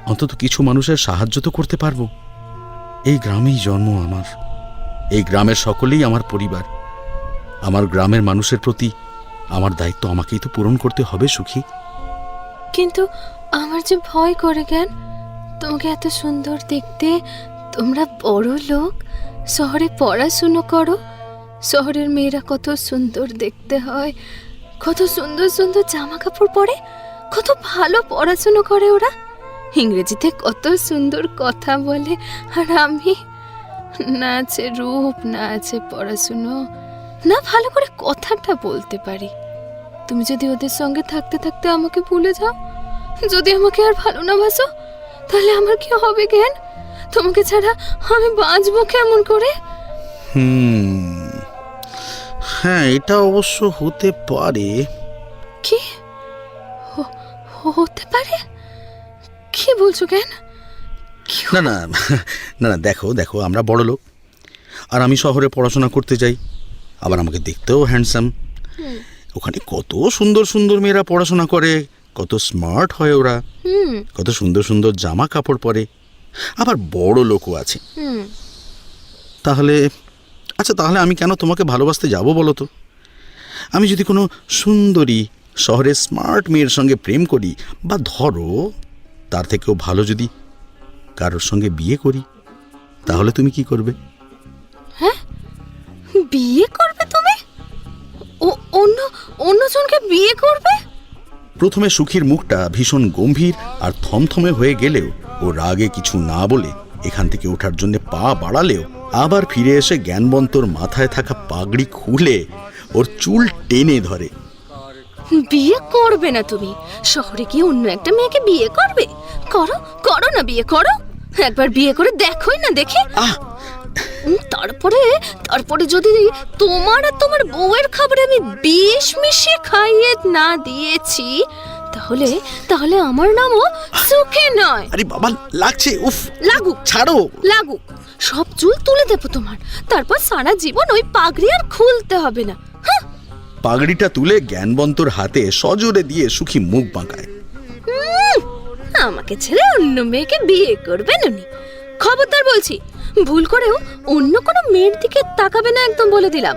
Speaker 1: অন্তত কিছু মানুষের সাহায্য তো করতে পারবো। এই গ্রামেই জন্ম আমার, এই গ্রামের সকলেই আমার পরিবার। আমার গ্রামের মানুষের প্রতি আমার দায়িত্ব আমাকেই তো পূরণ করতে হবে সুখী।
Speaker 2: কিন্তু আমার যে ভয় করে জ্ঞান, তোমাকে এত সুন্দর দেখতে, তোমরা বড় লোক, শহরে পড়াশুনো করো, শহরের মেয়েরা কত সুন্দর দেখতে হয়, কত সুন্দর সুন্দর জামা কাপড় পরে, কত ভালো পড়াশুনো করে ওরা, ইংরেজিতে কত সুন্দর কথা বলে, আর আমি না আছে রূপ, না আছে পড়াশুনো, না ভালো করে কথাটা বলতে পারি। তুমি যদি ওদের সঙ্গে থাকতে থাকতে আমাকে ভুলে যাও, যদি আমাকে আর ভালো না বাসো, তাহলে আমার কি হবে জ্ঞান? তোমাকে ছাড়া আমি বাঁচবো কেমন করে?
Speaker 1: হ্যাঁ, এটা অবশ্য হতে পারে।
Speaker 2: কি হতে পারে? কি বলছো জ্ঞান?
Speaker 1: না না না না, দেখো আমরা বড় লোক, আর আমি শহরে পড়াশোনা করতে যাই, আবার আমাকে দেখতেও হ্যান্ডসাম। ওখানে কত সুন্দর সুন্দর মেয়েরা পড়াশোনা করে, কত স্মার্ট হয় ওরা, কত সুন্দর সুন্দর জামা কাপড় পরে, আবার বড় লোকও আছে। তাহলে আমি কেন তোমাকে ভালোবাসতে যাব বলো তো? আমি যদি কোনো সুন্দরী শহরের স্মার্ট মেয়ের সঙ্গে প্রেম করি, বা ধরো তার থেকেও ভালো যদি কারোর সঙ্গে বিয়ে করি, তাহলে তুমি কি করবে?
Speaker 2: হ্যাঁ, বিয়ে করবে তুমি? অন্যজনকে বিয়ে করবে?
Speaker 1: প্রথমে সুখীর মুখটা ভীষণ গম্ভীর আর থমথমে হয়ে গেলেও ও রাগে কিছু না বলে এখান থেকে ওঠার জন্য পা বাড়ালেও আবার ফিরে এসে জ্ঞানবন্তর মাথায় থাকা পাগড়ি খুলে ওর চুল টেনে ধরে।
Speaker 2: বিয়ে করবে না তুমি? শহরে গিয়ে অন্য একটা মেয়েকে বিয়ে করবে? করো না, বিয়ে করো, একবার বিয়ে করে দেখোই না দেখে। তারপরে যদি তোমার আর তোমার বউয়ের খাবারে আমি বিষ মিশিয়ে খাইয়ে না দিয়েছি, তাহলে আমার নামও সুখে নয়।
Speaker 1: আরে বাবা, লাগছে, উফ।
Speaker 2: লাগুক,
Speaker 1: ছাড়ো।
Speaker 2: লাগুক, সব চুল তুলে দেবো তোমার, তারপর সারা জীবন ওই পাগড়ি আর খুলতে হবে না।
Speaker 1: পাগড়িটা তুলে জ্ঞানবন্তর হাতে সজোরে দিয়ে সুখী মুখ বাঁকায়।
Speaker 2: আমাকে ছেড়ে অন্য মেয়েকে বিয়ে করবেন উনি? খবরদার বলছি, ভুল করেও অন্য কোনো মেয়ের দিকে তাকাবে না, একদম বলে দিলাম।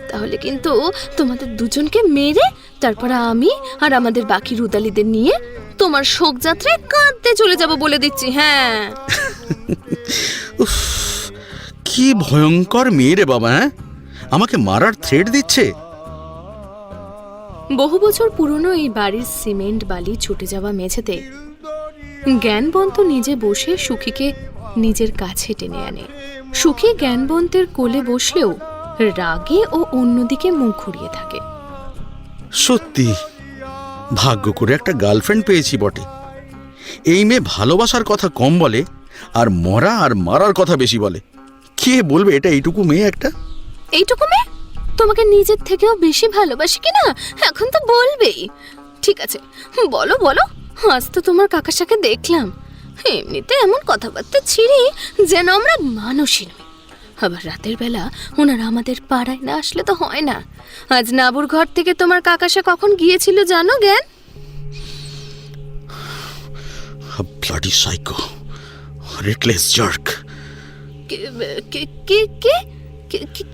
Speaker 2: তাহলে কিন্তু তোমাদের দুজনকে মেরে তারপর আমি আর আমাদের বাকি রুদালিদের নিয়ে তোমার শোকযাত্রায় কাঁদতে চলে যাব, বলে দিচ্ছি। হ্যাঁ।
Speaker 1: উফ, কি ভয়ঙ্কর মেয়ে রে বাবা। হ্যাঁ, আমাকে মারার থ্রেট দিচ্ছে।
Speaker 2: বহু বছর পুরনো এই বাড়ির সিমেন্ট বালি ছুটে যাওয়া মেঝেতে জ্ঞানবন্ত নিজে বসে সুখীকে নিজের কাছে টেনে আনে। সুখী জ্ঞানবন্তের কোলে বসলেও রাগে ও অন্যদিকে মুখ ঘুরিয়ে থাকে।
Speaker 1: সত্যি ভাগ্য করে একটা গার্লফ্রেন্ড পেয়েছি বটে। এই মেয়ে ভালোবাসার কথা কম বলে আর মরা আর মারার কথা বেশি বলে। কে বলবে এটা এইটুকু মেয়ে একটা?
Speaker 2: এইটুকু মেয়ে তোমাকে নিজের থেকেও বেশি ভালোবাসি কিনা এখন তো বলবেই। ঠিক আছে, বলো বলো। আজ তো তোমার কাকাশাকে দেখলাম, এমনিতে এমন কথাবার্তা ছিঁড়ি যেন আমরা মানুষই নই। আবার রাতের বেলা ওনারা আমাদের পাড়ায় না আসলে তো হয় না। আজ নাবুর ঘর থেকে তোমার কাকাশা কখন গিয়েছিল জানো জ্ঞান?
Speaker 1: ব্লাডি সাইকো, রেটলেস জার্ক।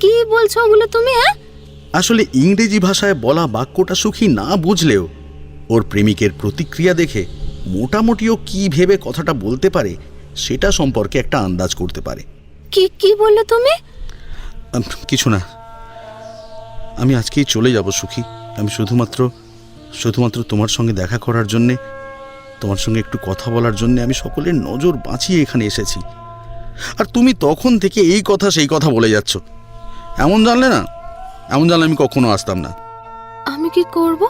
Speaker 2: কি বলছো ওগুলো তুমি?
Speaker 1: আসলে ইংরেজি ভাষায় বলা বাক্যটা সুখী না বুঝলেও ওর প্রেমিকের প্রতিক্রিয়া দেখে মোটামুটিও কি ভেবে কথাটা বলতে পারে সেটা সম্পর্কে একটা আন্দাজ করতে পারে।
Speaker 2: কি বললে তুমি?
Speaker 1: কিছু না, আমি আজকেই চলে যাব সুখী। আমি শুধুমাত্র তোমার সঙ্গে দেখা করার জন্যে, তোমার সঙ্গে একটু কথা বলার জন্যে আমি সকলের নজর বাঁচিয়ে এখানে এসেছি। আর তুমি তখন থেকে এই কথা সেই কথা বলে যাচ্ছ। এমন জানলে আমি কখনো আসতাম না।
Speaker 2: আমি কি করব?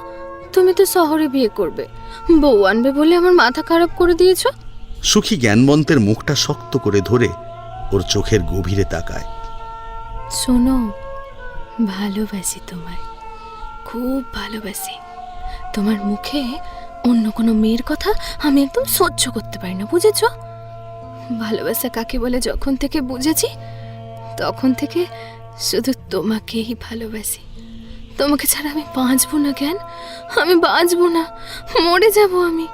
Speaker 2: তুমি তো শহরে বিয়ে করবে, বউ আনবে বলে আমার মাথা খারাপ করে দিয়েছো।
Speaker 1: সুখী জ্ঞানবন্তের মুখটা শক্ত করে ধরে ওর চোখের গভীরে তাকায়।
Speaker 2: শোনো, ভালোবাসি তোমায়, খুব ভালোবাসি। তোমার মুখে অন্য কোনো মেয়ের কথা আমি একদম সহ্য করতে পারি না, বুঝেছো? ভালোবাসা কাকে বলে যখন থেকে বুঝেছি তখন থেকে শুধু তোমাকেই ভালোবাসি। তোমাকে ছাড়া আমি বাঁচবো না জ্ঞান, আমি বাঁচবো না, মরে যাব আমি।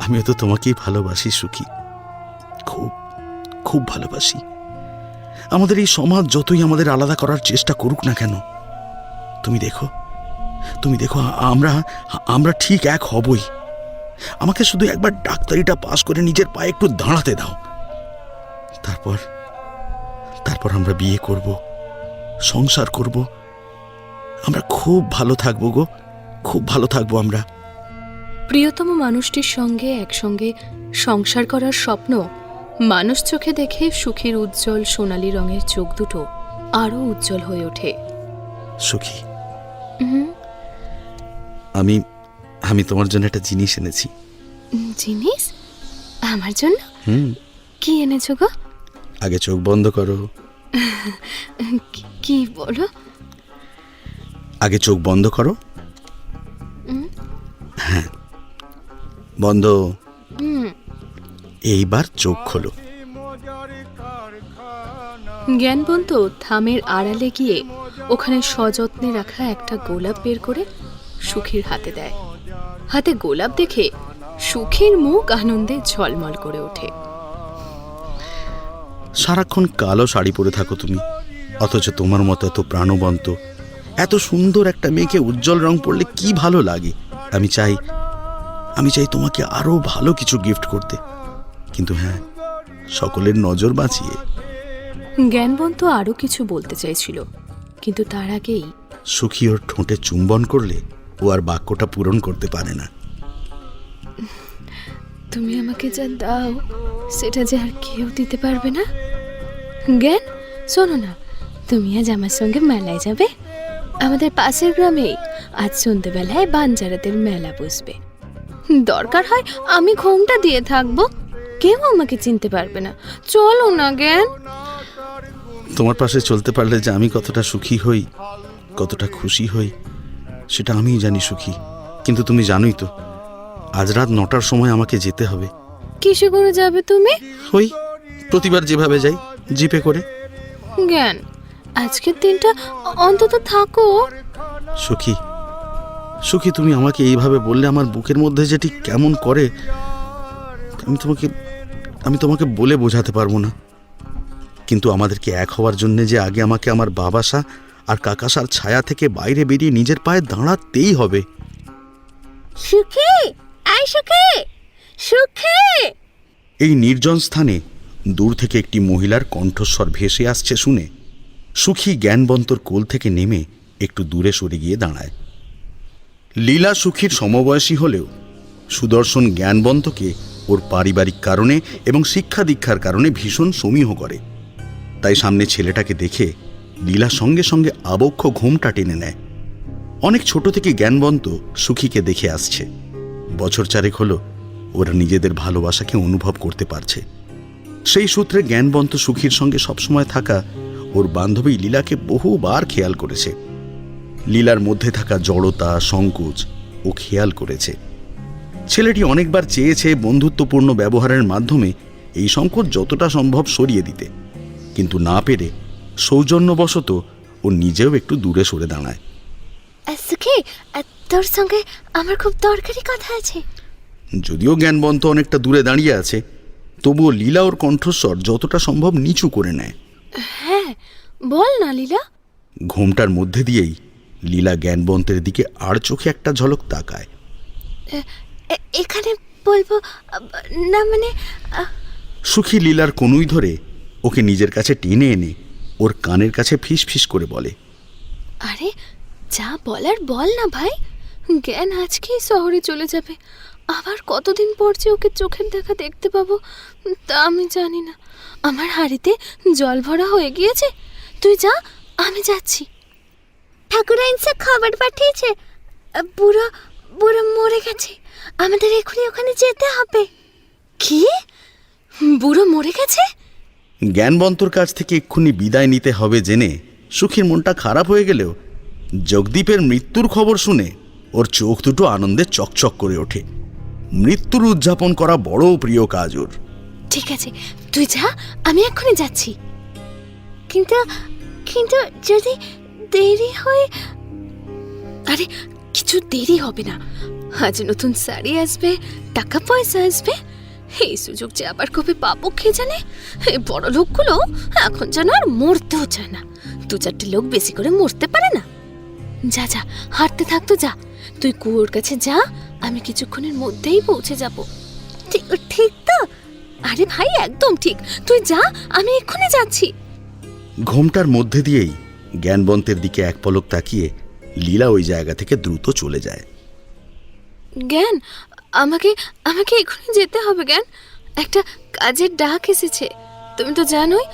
Speaker 1: আমিও তো তোমাকেই ভালোবাসি সুখী, খুব খুব ভালোবাসি। আমাদের এই সমাজ যতই আমাদের আলাদা করার চেষ্টা করুক না কেন, তুমি দেখো আমরা ঠিক এক হবই। আমাকে শুধু একবার ডাক্তারিটা পাশ করে নিজের পায়ে একটু দাঁড়াতে দাও, তারপর আমরা বিয়ে করব, সংসার করব। আমরা খুব ভালো থাকবো গো, খুব ভালো থাকবো আমরা।
Speaker 2: প্রিয়তম মানুষটির সঙ্গে একসঙ্গে সংসার করার স্বপ্ন মানুষ চোখে দেখে সুখীর উজ্জ্বল সোনালী রঙের চোখ দুটো আরো উজ্জ্বল হয়ে ওঠে।
Speaker 1: সুখী, আমি তোমার জন্য একটা জিনিস এনেছি।
Speaker 2: জিনিস? আমার জন্য? কি এনেছো গো?
Speaker 1: আগে চোখ বন্ধ করো।
Speaker 2: কি বলো?
Speaker 1: আগে চোখ বন্ধ করো। হ্যাঁ, বন্ধ। এইবার চোখ খোলো।
Speaker 2: জ্ঞানবন্ত থামের আড়ালে গিয়ে ওখানে সযত্নে রাখা একটা গোলাপ বের করে সুখীর হাতে দেয়। হাতে গোলাপ দেখে সুখীর মুখ আনন্দে ঝলমল করে ওঠে।
Speaker 1: সারাক্ষণ কালো শাড়ি পরে থাকো তুমি, অথচ তোমার মতো এত প্রাণবন্ত, এত সুন্দর একটা মেয়েকে উজ্জ্বল রং পরলে কি ভালো লাগে। আমি চাই তোমাকে আরো ভালো কিছু গিফট করতে, কিন্তু হ্যাঁ, সকলের নজর বাঁচিয়ে।
Speaker 2: জ্ঞানবন্ত আরো কিছু বলতে চাইছিল, কিন্তু তার আগেই
Speaker 1: সুখী ওর ঠোঁটে চুম্বন করলে ও আর বাক্যটা পূরণ করতে পারে না।
Speaker 2: তুমি আমাকে যা দাও সেটা যে আর কেউ দিতে পারবে না। জ্ঞান, শোনো না, তুমি আজ আমার সঙ্গে মেলায় যাবে। আমাদের পাশের গ্রামেই আজ সন্ধ্যেবেলায় বাঞ্জারাদের মেলা বসবে। দরকার হয় আমি ঘোমটা দিয়ে থাকবো, কেউ আমাকে চিনতে পারবে না। চলো না জ্ঞান।
Speaker 1: তোমার পাশে চলতে পারলে যে আমি কতটা সুখী হই, কতটা খুশি হই, সেটা আমিই জানি সুখী। কিন্তু তুমি জানোই তো, আজ রাত 9টার সময় আমাকে যেতে হবে।
Speaker 2: কিসে করে যাবে তুমি?
Speaker 1: ওই প্রতিবার যেভাবে যাই, জিপে করে।
Speaker 2: জ্ঞান, আজকের দিনটা অন্তত থাকো।
Speaker 1: সুখী, তুমি আমাকে এইভাবে বললে আমার বুকের মধ্যে যে ঠিক কেমন করে আমি তোমাকে বলে বোঝাতে পারবো না। কিন্তু আমাদেরকে এক হওয়ার জন্য যে আগে আমাকে আমার বাবাসা আর কাকাসার ছায়া থেকে বাইরে বেরিয়ে নিজের পায়ে দাঁড়াতেই হবে।
Speaker 4: সুখী, আয় সুখী, সুখী।
Speaker 1: এই নির্জন স্থানে দূর থেকে একটি মহিলার কণ্ঠস্বর ভেসে আসছে শুনে সুখী জ্ঞানবন্তর কোল থেকে নেমে একটু দূরে সরে গিয়ে দাঁড়ায়। লীলা সুখীর সমবয়সী হলেও সুদর্শন জ্ঞানবন্তকে ওর পারিবারিক কারণে এবং শিক্ষা দীক্ষার কারণে ভীষণ সমীহ করে। তাই সামনে ছেলেটাকে দেখে লীলা সঙ্গে সঙ্গে আবক্ষ ঘুমটা টেনে নেয়। অনেক ছোট থেকে জ্ঞানবন্ত সুখীকে দেখে আসছে। বছর চারেক হলো ওরা নিজেদের ভালোবাসাকে অনুভব করতে পারছে। সেই সূত্রে জ্ঞানবন্ত সুখীর সঙ্গে সবসময় থাকা ওর বান্ধবী লীলাকে বহুবার খেয়াল করেছে। লীলার মধ্যে থাকা জড়তা, সংকোচ ও খেয়াল করেছে। ছেলেটি অনেকবার চেয়েছে বন্ধুত্বপূর্ণ ব্যবহারের মাধ্যমে এই সংকোচ যতটা সম্ভব সরিয়ে দিতে, কিন্তু না পেরে সৌজন্যবশত ও নিজেও একটু দূরে সরে দাঁড়ায়।
Speaker 4: সুখী, তোর সঙ্গে আমার খুব দরকারি কথা আছে।
Speaker 1: যদিও জ্ঞানবন্ত অনেকটা দূরে দাঁড়িয়ে আছে, তবুও লীলা ওর কণ্ঠস্বর যতটা সম্ভব নিচু করে নেয়।
Speaker 4: হ্যাঁ, বল না লীলা।
Speaker 1: ঘুমটার মধ্যে দিয়েই লীলা জ্ঞানবন্তের দিকে আর চোখে একটা ঝলক তাকায়।
Speaker 4: এখানে বলবো না, মানে
Speaker 1: সুখী লীলার কনুই ধরে ওকে নিজের কাছে টেনে এনে ওর কানের কাছে ফিস ফিস করে বলে,
Speaker 4: আরে যা বলার বল না ভাই। জ্ঞান আজকেই শহরে চলে যাবে, আবার কতদিন পর যে ওকে চোখের দেখা দেখতে পাবো তা আমি জানি না। আমার হাঁড়িতে জল ভরা হয়ে গিয়েছে, তুই যা, আমি যাচ্ছি। ঠাকুরাইন স্যার খবর পাঠিয়েছে, বুড়ো বুড়ো মরে গেছে, আমাদের এখনই ওখানে যেতে হবে। কি? বুড়ো মরে গেছে?
Speaker 1: জ্ঞানবন্তর কাছ থেকে এক্ষুনি বিদায় নিতে হবে জেনে সুখীর মনটা খারাপ হয়ে গেলেও জগদীপের মৃত্যুর খবর শুনে ওর চোখ দুটো আনন্দে চকচক করে ওঠে। মৃত্যুর উদযাপন করা বড় প্রিয় কাজ ওর।
Speaker 4: ঠিক আছে, তুই যা, আমি এক্ষুনি যাচ্ছি। কিন্তু কিন্তু যদি দেরি হয়? আরে কিছু দেরি হবে না, আজ নতুন শাড়ি আসবে, টাকা পয়সা আসবে, এই সুযোগ যে আবার কবে পাবো কে জানে। এই বড় লোকগুলো এখন যেন আর মরতেও চায় না, দু চারটে লোক বেশি করে মরতে পারে না। যা যা, হাঁটতে থাকতো, যা তুই কুয়োর কাছে যা, আমি কিছুক্ষণের মধ্যেই পৌঁছে যাব। ঠিক ঠিক তো? আরে ভাই একদম ঠিক, তুই যা, আমি এক্ষুনি যাচ্ছি।
Speaker 1: ঘোমটার মধ্যে দিয়েই জ্ঞানবন্তের দিকে এক পলক তাকিয়ে লীলা ওই জায়গা থেকে দ্রুত চলে যায়।
Speaker 4: জ্ঞান, আমাকে আমাকে এক্ষুনি যেতে হবে জ্ঞান, একটা কাজের ডাক এসেছে। তুমি তো জানোই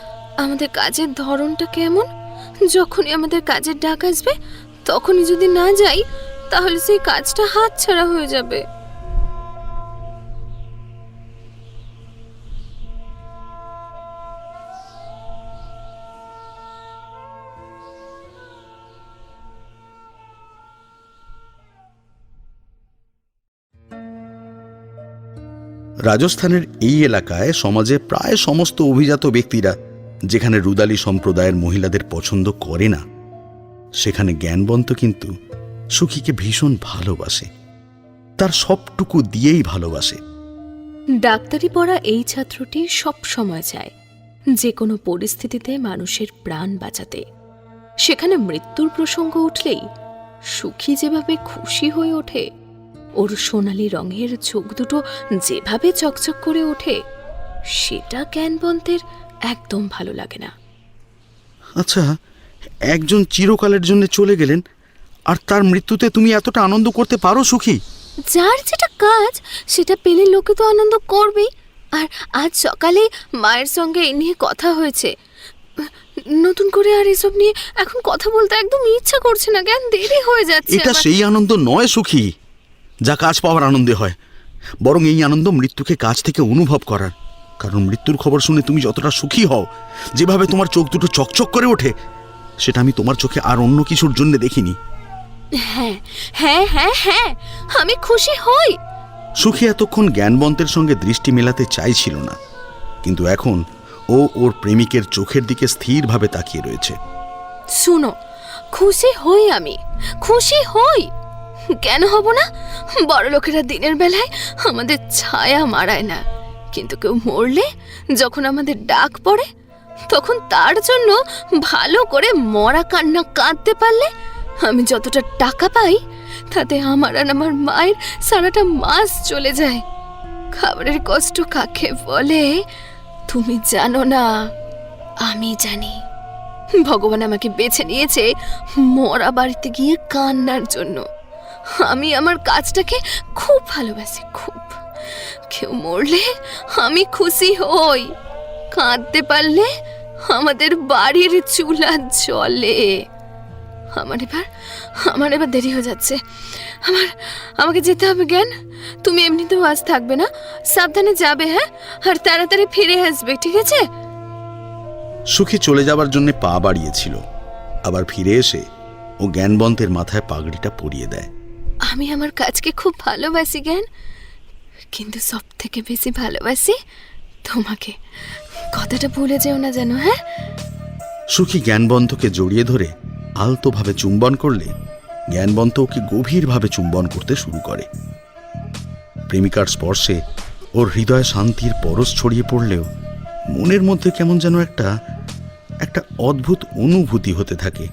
Speaker 4: আমাদের কাজের ধরনটা কেমন। যখনই আমাদের কাজের ডাক আসবে তখনই যদি না যাই তাহলে সেই কাজটা হাতছাড়া হয়ে যাবে।
Speaker 1: রাজস্থানের এই এলাকায় সমাজে প্রায় সমস্ত অভিজাত ব্যক্তিরা যেখানে রুদালি সম্প্রদায়ের মহিলাদের পছন্দ করে না, সেখানে জ্ঞানবন্ত কিন্তু সুখীকে ভীষণ ভালোবাসে, তার সবটুকু দিয়েই ভালোবাসে।
Speaker 2: ডাক্তারি পড়া এই ছাত্রটি সব সময় চায় যে কোনো পরিস্থিতিতে মানুষের প্রাণ বাঁচাতে। সেখানে মৃত্যুর প্রসঙ্গ উঠলেই সুখী যেভাবে খুশি হয়ে ওঠে, ওর সোনালি রঙের চোখ দুটো যেভাবে চকচক করে ওঠে, সেটা জ্ঞানবন্তের একদম ভালো লাগে না।
Speaker 1: আচ্ছা, একজন চিরকালের জন্য চলে গেলেন আর তার মৃত্যুতে তুমি এতটা আনন্দ করতে পারো সুখী?
Speaker 4: যার যেটা কাজ সেটা পেলে লোকে তো আনন্দ করবেই। আর আজ সকালে মায়ের সঙ্গে এই নিয়ে কথা হয়েছে, নতুন করে আর এসব নিয়ে এখন কথা বলতে একদম ইচ্ছা করছে না জ্ঞান, দেরি হয়ে যাচ্ছে।
Speaker 1: এটা সেই আনন্দ নয় সুখী যা কাজ পাওয়ার আনন্দে হয়, বরং এই আনন্দ মৃত্যুকে কাছ থেকে অনুভব করার। কারণ মৃত্যুর খবর শুনে তুমি যতটা সুখী হও, যেভাবে তোমার চোখ দুটো চকচক করে ওঠে, সেটা আমি তোমার চোখে আর অন্য কিছুর জন্য দেখিনি।
Speaker 4: হ্যাঁ হ্যাঁ হ্যাঁ হ্যাঁ, আমি খুশি হই।
Speaker 1: সুখী এতক্ষণ জ্ঞানবন্তের সঙ্গে দৃষ্টি মেলাতে চাইছিল না, কিন্তু এখন ও ওর প্রেমিকের চোখের দিকে স্থিরভাবে তাকিয়ে রয়েছে।
Speaker 4: শুনো, খুশি হই, আমি খুশি হই। কেন হব না? বড় লোকেরা দিনের বেলায় আমাদের ছায়া মারায় না, কিন্তু কেউ মরলে যখন আমাদের ডাক পড়ে তখন তার জন্য ভালো করে মরা কান্না কাঁদতে পারলে আমি যতটা টাকা পাই তাতে আমার আর আমার মায়ের সারাটা মাস চলে যায়। খাবারের কষ্ট কাকে বলে তুমি জানো না, আমি জানি। ভগবান আমাকে বেছে নিয়েছে মরা বাড়িতে গিয়ে কান্নার জন্য। আমি আমার কাজটাকে খুব ভালোবাসি, খুব। কেউ মরলে আমি খুশি হই, কাঁদতে পারলে আমাদের বাড়ির চুলা জ্বলে। আমার এবার দেরি হয়ে যাচ্ছে। আমাকে যেতে হবে জ্ঞান। তুমি এমনিতেও আজ থাকবে না, সাবধানে যাবে, হ্যাঁ? আর তাড়াতাড়ি ফিরে আসবে, ঠিক আছে?
Speaker 1: সুখী চলে যাবার জন্য পা বাড়িয়েছিল, আবার ফিরে এসে ও জ্ঞানবন্তের মাথায় পাগড়িটা পরিয়ে দেয়।
Speaker 4: আমি আমার কাজকে খুব ভালোবাসি জ্ঞান, কিন্তু সব থেকে বেশি ভালোবাসি তোমাকে। কথাটা ভুলে যেও না যেন, হ্যাঁ?
Speaker 1: সুখী জ্ঞানবন্তকে জড়িয়ে ধরে আলতোভাবে চুম্বন করলে জ্ঞানবন্ত ওকে গভীরভাবে চুম্বন করতে শুরু করে। প্রেমিকার স্পর্শে ওর হৃদয়ে শান্তির পরশ ছড়িয়ে পড়লেও মনের মধ্যে কেমন যেন একটা অদ্ভুত অনুভূতি হতে থাকে।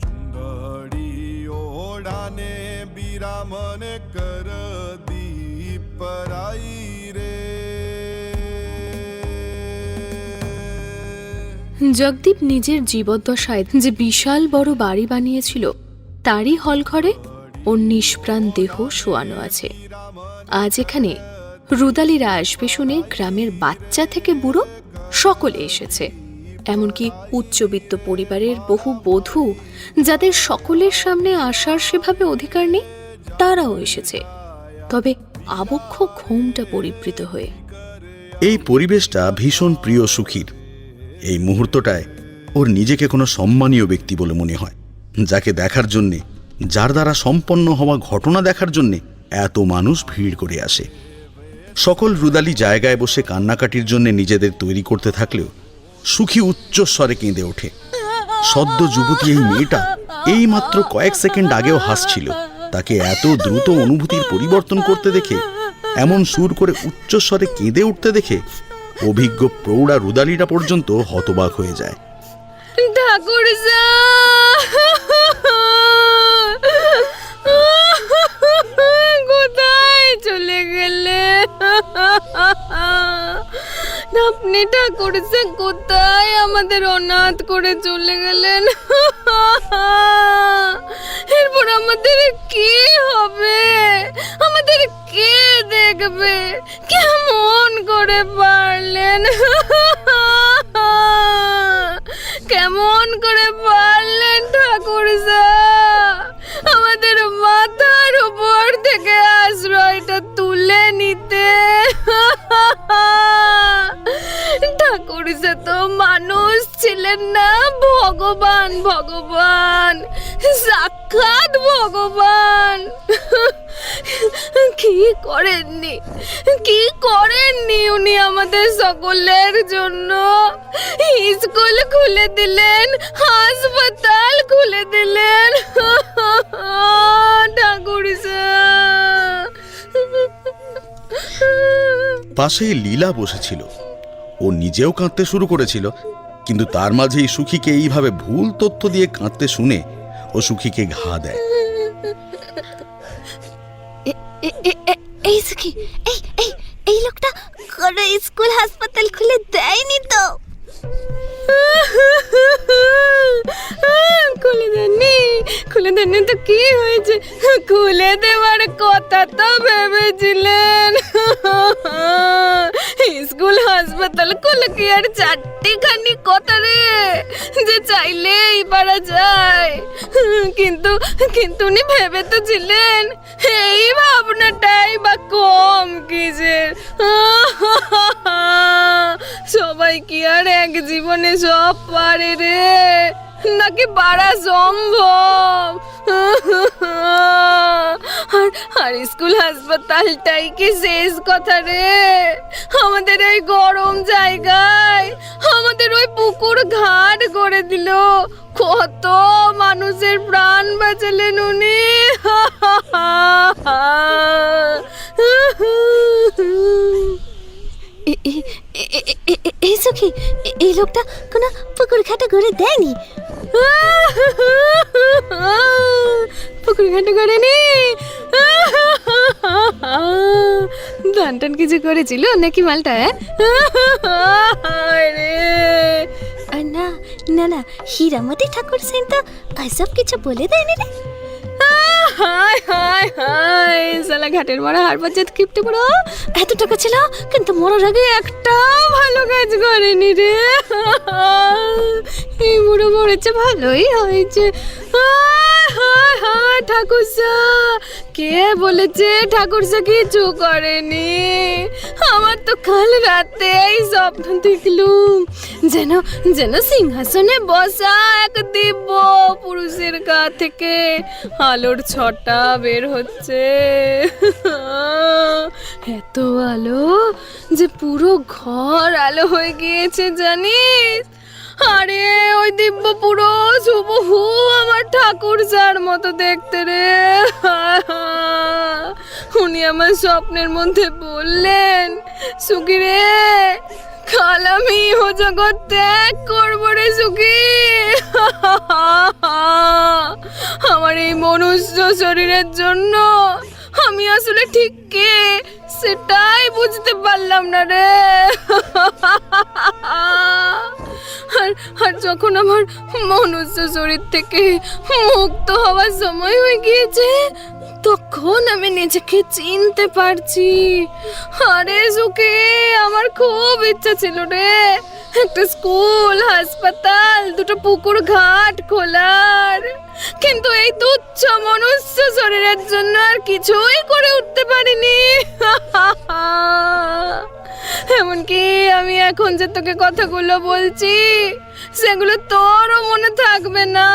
Speaker 3: चुंदड़ी ओढ़ाने विरामन कर दी पराई रे।
Speaker 2: জগদীপ নিজের জীবদ্দশায় যে বিশাল বড় বাড়ি বানিয়েছিল তারই হলঘরে ওর নিষ্প্রাণ দেহ শোয়ানো আছে। আজ এখানে রুদালিরা আসবে শুনে গ্রামের বাচ্চা থেকে বুড়ো সকলে এসেছে। এমনকি উচ্চবিত্ত পরিবারের বহু বধূ, যাদের সকলের সামনে আসার সেভাবে অধিকার নেই, তারাও এসেছে, তবে আবক্ষ ঘুমটা পরিবৃত হয়ে।
Speaker 1: এই পরিবেশটা ভীষণ প্রিয় সুখীর। এই মুহূর্তটায় ওর নিজেকে কোনো সম্মানীয় ব্যক্তি বলে মনে হয়, যাকে দেখার জন্যে, যার দ্বারা সম্পন্ন হওয়া ঘটনা দেখার জন্যে এত মানুষ ভিড় করে আসে। সকল রুদালি জায়গায় বসে কান্নাকাটির জন্য নিজেদের তৈরি করতে থাকলেও সুখী উচ্চস্বরে কেঁদে ওঠে। সদ্য যুবতী এই মেয়েটা এই মাত্র কয়েক সেকেন্ড আগেও হাসছিল, তাকে এত দ্রুত অনুভূতির পরিবর্তন করতে দেখে, এমন সুর করে উচ্চস্বরে কেঁদে উঠতে দেখে অভিজ্ঞ প্রৌঢ়া রুদালিরা পর্যন্ত হতবাক হয়ে যায়।
Speaker 4: ঠাকুর কোথায় চলে গেলে আপনি? ঠাকুর কোথায় আমাদের অনাথ করে চলে গেলেন? এরপর আমাদের কি হবে? আমাদের কে দেখবে? কেমন করে পারলেন? কেমন করে পারলেন ঠাকুর? আমাদের মাথার উপর থেকে আশ্রয়টা তুলে নিতে। ঠাকুর তো মানুষ ছিলেন না, ভগবান, ভগবান, সাক্ষাৎ ভগবান। কি করেননি উনি আমাদের সকলের জন্য? স্কুল খুলে দিলেন, হাসপাতাল খুলে দিলেন। ঠাকুর
Speaker 1: পাশে লীলা বসেছিল, ও নিজেও কাঁদতে শুরু করেছিল, কিন্তু তার মাঝেই সুখীকে এইভাবে ভুল তথ্য দিয়ে কাঁদতে শুনে ও সুখীকে ঘা দেয়।
Speaker 4: এই সুখী, এই লোকটা কোনো স্কুল হাসপাতাল খুলে দেয়নি তো? খুলে দেননি তো কি হয়েছে? খুলে দেওয়ার কথা তো ভেবেছিলেন। স্কুল হাসপাতাল খুলে কি আর চারটিখানি কথা রে যে চাইলেই পারা যায়? কিন্তু উনি ভেবে তো ছিলেন এই ভাবনাটাই বা কম কিসের? সবাই কি আর এক জীবনে সব পারে রে? নাকি পারা সম্ভব? আর স্কুল হাসপাতালটাই কি শেষ কথা রে? আমাদের এই গরম জায়গায় আমাদের ওই পুকুর ঘাট করে দিল, কত মানুষের প্রাণ বাঁচালেন উনি। এই সখী, এই লোকটা কোনো পুকুর ঘাটে করে দেয়নি। পুকুর ঘাটে করেনি? ধান টান কিছু করেছিল নাকি মালটা? না না না, হীরামতি ঠাকুর সেন তো এসব কিছু বলে দেয়নি রে। হায় হায় হায়, সালা ঘাটের মারা হার বাজাত কিপটে বড়, এত টাকা ছিল কিন্তু মরার আগে একটা ভালো কাজ করেনি রে। এই বুড়ো মরেছে, ভালোই হয়েছে। হায় হায় হায়, ঠাকুরসা কে বলেছে ঠাকুরসা কিছু করেনি? আমার তো কাল রাতে এই স্বপ্ন দেখলুম, যেন যেন সিংহাসনে বসা এক দিব্য পুরুষের গা থেকে আলোর ছটা বের হচ্ছে। এত আলো যে পুরো ঘর আলো হয়ে গিয়েছে জানিস? আরে ওই দিব্য পুরুষ হুবহু আমার ঠাকুরসার মতো দেখতে রে। উনি আমার স্বপ্নের মধ্যে বললেন, সুখী রে কাল আমি ও জগৎ ত্যাগ করবো রে সুখী। আমার এই মনুষ্য শরীরের জন্য আমি আসলে ঠিক কে সেটাই বুঝতে পারলাম না রে। আর যখন আমার মনুষ্য শরীর থেকে মুক্ত হওয়ার সময় হয়ে গিয়েছে, তখন আমি নিজেকে চিনতে পারছি। আরে সুখী, আমার খুব ইচ্ছা ছিল রে একটা স্কুল, হাসপাতাল, দুটো পুকুর ঘাট খোলার, কিন্তু এই তুচ্ছ মনুষ্য শরীরের জন্য আর কিছুই করে উঠতে পারিনি। এমনকি আমি এখন যে তোকে কথাগুলো বলছি সেগুলো তোরও মনে থাকবে না,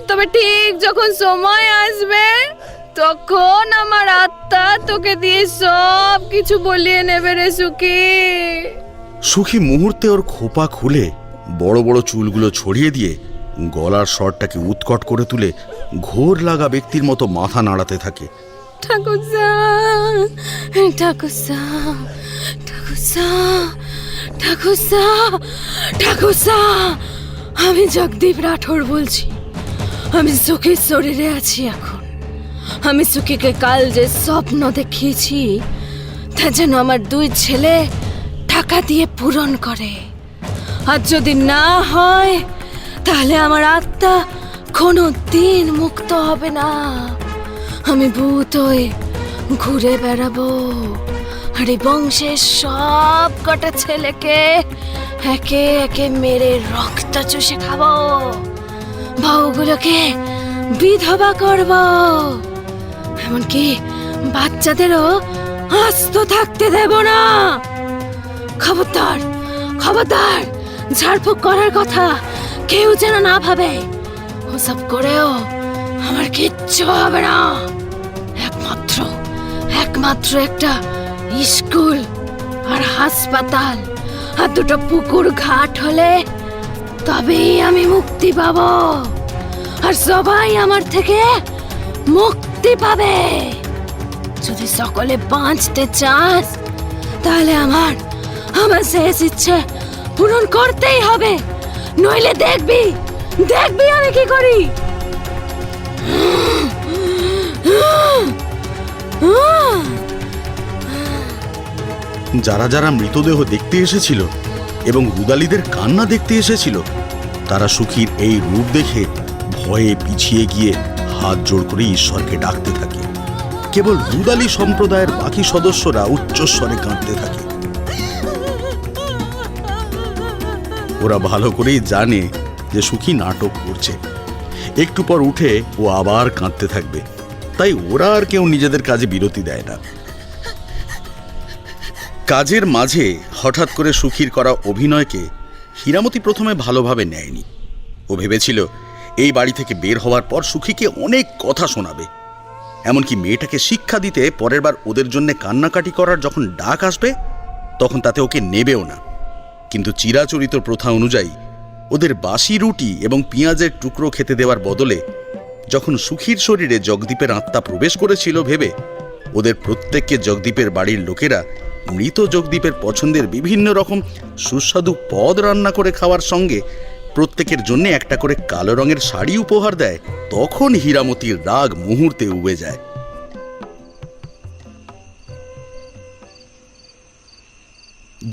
Speaker 4: তবে ঠিক যখন সময় আসবে তখন আমার আত্মা তোকে দিয়ে সব কিছু বলিয়ে নেবে রে সুখী।
Speaker 1: সুখী মুহূর্তে ওর খোপা খুলে বড় বড় চুলগুলো ছড়িয়ে দিয়ে গলার স্বরটাকে উৎকট করে তুলে ঘোর লাগা ব্যক্তির মতো মাথা নাড়াতে থাকে।
Speaker 4: ঠাকুরসা, ঠাকুরসা, ঠাকুরসা, ঠাকুরসা, ঠাকুরসা, আমি জগদীপ রাঠোর বলছি। আমি সুখীর শরীরে আছি এখন। আমি সুখীকে কাল যে স্বপ্ন দেখিয়েছি তা যেন আমার দুই ছেলে টাকা দিয়ে পূরণ করে, আর যদি না হয় তাহলে আমার আত্মা কোনো দিন মুক্ত হবে না। আমি ভূত হয়ে ঘুরে বেড়াবো আর এই বংশের সব কটা ছেলেকে একে একে মেরে রক্ত চুষে খাবো, বউগুলোকে বিধবা করব, এমনকি বাচ্চাদেরও আস্ত থাকতে দেব না। খবরদার, খবরদার, ঝাড়ফুঁক করার কথা কেউ যেন না ভাবে। ওসব করেও আমার কিচ্ছু হবে না। একমাত্র একটা স্কুল আর হাসপাতাল আর দুটো পুকুর ঘাট হলে তবেই আমি মুক্তি পাবো, আর সবাই আমার থেকে মুক্তি পাবে। যদি সকলে বাঁচতে চাস তাহলে আমার শেষ ইচ্ছে পূরণ করতেই হবে, নইলে দেখবি আমি কি করি।
Speaker 1: যারা যারা মৃতদেহ দেখতে এসেছিল এবং রুদালিদের কান্না দেখতে এসেছিল, তারা সুখীর এই রূপ দেখে ভয়ে পিছিয়ে গিয়ে হাত জোড় করে ঈশ্বরকে ডাকতে থাকে। কেবল রুদালি সম্প্রদায়ের বাকি সদস্যরা উচ্চস্বরে কাঁদতে থাকে। ওরা ভালো করেই জানে যে সুখী নাটক করছে, একটু পর উঠে ও আবার কাঁদতে থাকবে, তাই ওরা আর কেউ নিজেদের কাজে বিরতি দেয় না। কাজের মাঝে হঠাৎ করে সুখীর করা অভিনয়কে হীরামতি প্রথমে ভালোভাবে নেয়নি। ও ভেবেছিল এই বাড়ি থেকে বের হওয়ার পর সুখীকে অনেক কথা শোনাবে, এমনকি মেয়েটাকে শিক্ষা দিতে পরের বার ওদের জন্য কান্নাকাটি করার যখন ডাক আসবে তখন তাতে ওকে নেবেও না। কিন্তু চিরাচরিত প্রথা অনুযায়ী ওদের বাসি রুটি এবং পেঁয়াজের টুকরো খেতে দেওয়ার বদলে যখন সুখীর শরীরে জগদীপের আত্মা প্রবেশ করেছিল ভেবে ওদের প্রত্যেককে জগদীপের বাড়ির লোকেরা মৃত জগদীপের পছন্দের বিভিন্ন রকম সুস্বাদু পদ রান্না করে খাওয়ার সঙ্গে প্রত্যেকের জন্য একটা করে কালো রঙের শাড়ি উপহার দেয়, তখন হীরামতির রাগ মুহূর্তে উবে যায়।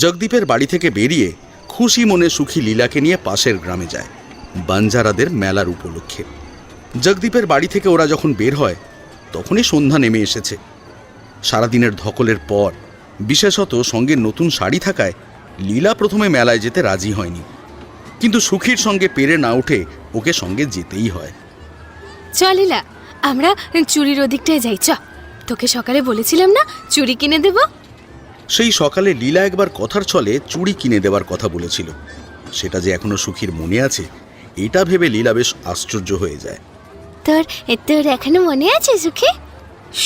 Speaker 1: জগদীপের বাড়ি থেকে বেরিয়ে খুশি মনে সুখী লীলাকে নিয়ে পাশের গ্রামে যায় বাঞ্জারাদের মেলার উপলক্ষে। জগদীপের বাড়ি থেকে ওরা যখন বের হয় তখনই সন্ধ্যা নেমে এসেছে। সারাদিনের ধকলের পর, বিশেষত সঙ্গে নতুন শাড়ি থাকায় লীলা প্রথমে মেলায় যেতে রাজি হয়নি, কিন্তু সুখীর সঙ্গে পেরে না উঠে ওকে সঙ্গে যেতেই হয়।
Speaker 2: চলিলা, আমরা চুরির ওদিকটায় যাই। তোকে সকালে বলেছিলাম না চুড়ি কিনে দেব।
Speaker 1: সেই সকালে লীলা একবার কথার ছলে চুড়ি কিনে দেওয়ার কথা বলেছিল, সেটা যে এখনো সুখীর মনে আছে এটা ভেবে লীলা বেশ আশ্চর্য হয়ে যায়।
Speaker 2: তোর এখনো মনে আছে সুখী?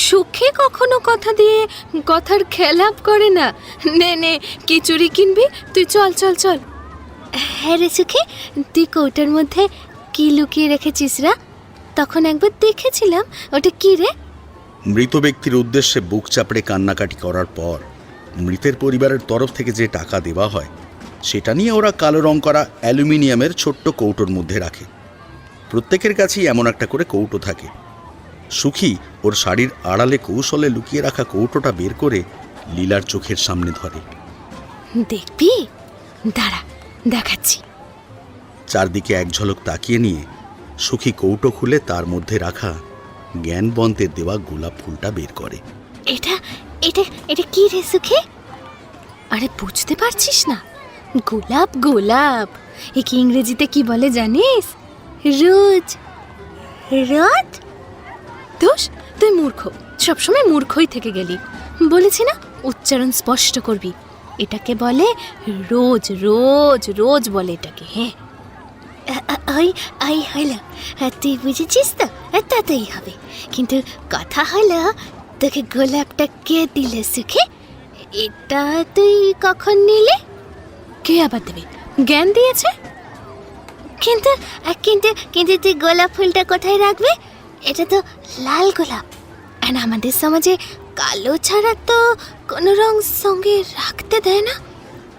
Speaker 2: সুখে কখনো কথা দিয়ে কথার খেলাপ করে না। নে নে, কি চুড়ি কিনবি তুই? চল চল চল। হ্যাঁ রে সুখী, তুই কৌটার মধ্যে কি লুকিয়ে রেখেছিস রা? তখন একবার দেখেছিলাম, ওটা কি রে?
Speaker 1: মৃত ব্যক্তির উদ্দেশ্যে বুক চাপড়ে কান্নাকাটি করার পর মৃতের পরিবারের তরফ থেকে যে টাকা দেওয়া হয় সেটা নিয়ে ওরা কালো রং করা অ্যালুমিনিয়ামের ছোট্ট কৌটোর মধ্যে রাখে। প্রত্যেকের কাছেই এমন একটা করে কৌটো থাকে। সুখী ওর শাড়ির আড়ালে কৌশলে লুকিয়ে রাখা কৌটোটা বের করে লীলার চোখের সামনে ধরে।
Speaker 2: দেখবি? দাঁড়া, দেখাচ্ছি।
Speaker 1: চারদিকে এক ঝলক তাকিয়ে নিয়ে সুখী কৌটো খুলে তার মধ্যে রাখা জ্ঞানবন্তের দেওয়া গোলাপ ফুলটা বের করে।
Speaker 2: এটা এটা এটা কি রে সুখী? আরে বুঝতে পারছিস না? গোলাপ গোলাপ। একে ইংরেজিতে কি বলে জানিস? রোজ। রোজ? দোষ, তুই মূর্খ, সবসময় মূর্খই থেকে গেলি। বলেছি না উচ্চারণ স্পষ্ট করবি। এটাকে বলে রোজ, রোজ রোজ বলে এটাকে। হ্যাঁ, হলো, তুই বুঝেছিস তো, তাতেই হবে। কিন্তু কথা হলো, তোকে গোলাপটা কে দিলে সুখী? এটা তুই কখন নিলে? কে আবার দেবে? জ্ঞান দিয়েছে। কিন্তু কিন্তু কিন্তু তুই গোলাপ ফুলটা কোথায় রাখবে? এটা তো লাল গোলাপ, আর আমাদের সমাজে কালো ছাড়া তো কোনো রং সঙ্গে রাখতে দেয় না।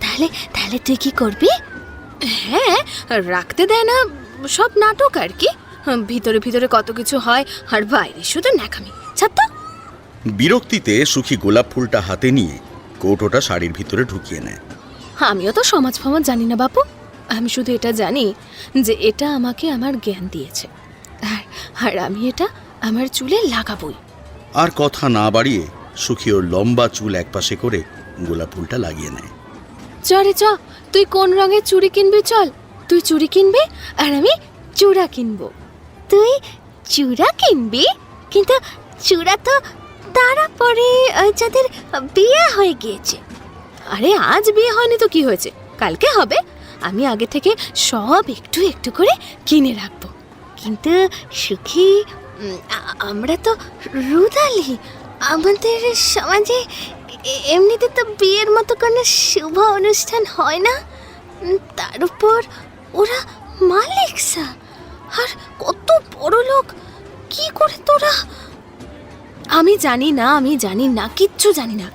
Speaker 2: তাহলে তাহলে তুই কি করবি? হ্যাঁ, রাখতে দেয় না, সব নাটক আর কি। ভিতরে ভিতরে কত কিছু হয়, আর বাইরে শুধু ন্যাকামি। ছাত্র
Speaker 1: বিরক্তিতে সুখী গোলাপ ফুলটা হাতে নিয়ে কৌটোটা শাড়ির ভিতরে ঢুকিয়ে নেয়।
Speaker 2: আমিও তো সমাজ ফমাজ জানি না বাপু, আমি শুধু এটা জানি যে এটা আমাকে আমার জ্ঞান দিয়েছে, আর আমি এটা আমার চুলে লাগাবই।
Speaker 1: আর কথা না বাড়িয়ে সুখী ওর লম্বা চুল একপাশে করে গোলাপ ফুলটা লাগিয়ে নেয়।
Speaker 2: চরে চ, তুই কোন রঙের চুড়ি কিনবি? চল, তুই চুড়ি কিনবি আর আমি চূড়া কিনবো। তুই চূড়া কিনবি? কিন্তু চূড়া তো তারা পরে যাদের বিয়ে হয়ে গিয়েছে। আরে আজ বিয়ে হয়নি তো কি হয়েছে, কালকে হবে। আমি আগে থেকে সব একটু একটু করে কিনে রাখবো। কিন্তু সুখী, আমরা তো রুদালি, আমাদের সমাজে এমনিতে তো বিয়ের মতো কোনো শুভ অনুষ্ঠান হয় না। তার উপর ওরা মালিকসা, আর কত বড় লোক। কি করে তোরা? আমি জানি না, কিচ্ছু জানি না।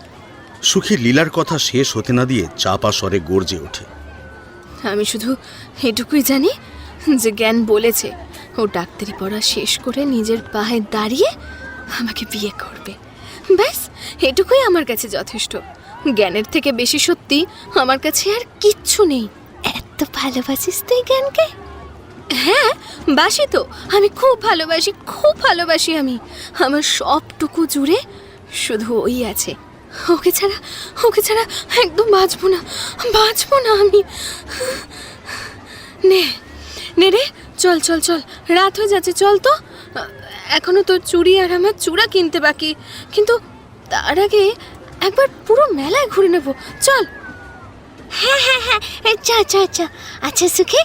Speaker 1: সুখী লীলার কথা শেষ হতে না দিয়ে চাপা স্বরে গর্জে ওঠে।
Speaker 2: আমি শুধু এটুকুই জানি যে জ্ঞান বলেছে ও ডাক্তারি পড়া শেষ করে নিজের পায়ে দাঁড়িয়ে আমাকে বিয়ে করবে। ব্যাস, এটুকুই আমার কাছে যথেষ্ট। জ্ঞানের থেকে বেশি সত্যি আমার কাছে আর কিচ্ছু নেই। এত ভালোবাসিস তুই জ্ঞানকে? হ্যাঁ, বাসি তো, আমি খুব ভালোবাসি। আমি আমার সবটুকু জুড়ে শুধু ওই আছে। ওকে ছাড়া একদম বাঁচবো না আমি। নে রে, চল চল চল, রাত হয়ে যাচ্ছে, চল তো। এখনো তোর চুড়ি আর আমার চূড়া কিনতে বাকি, কিন্তু তার আগে একবার পুরো মেলায় ঘুরে নেব। চল। হ্যাঁ, চ। আচ্ছা সুখী,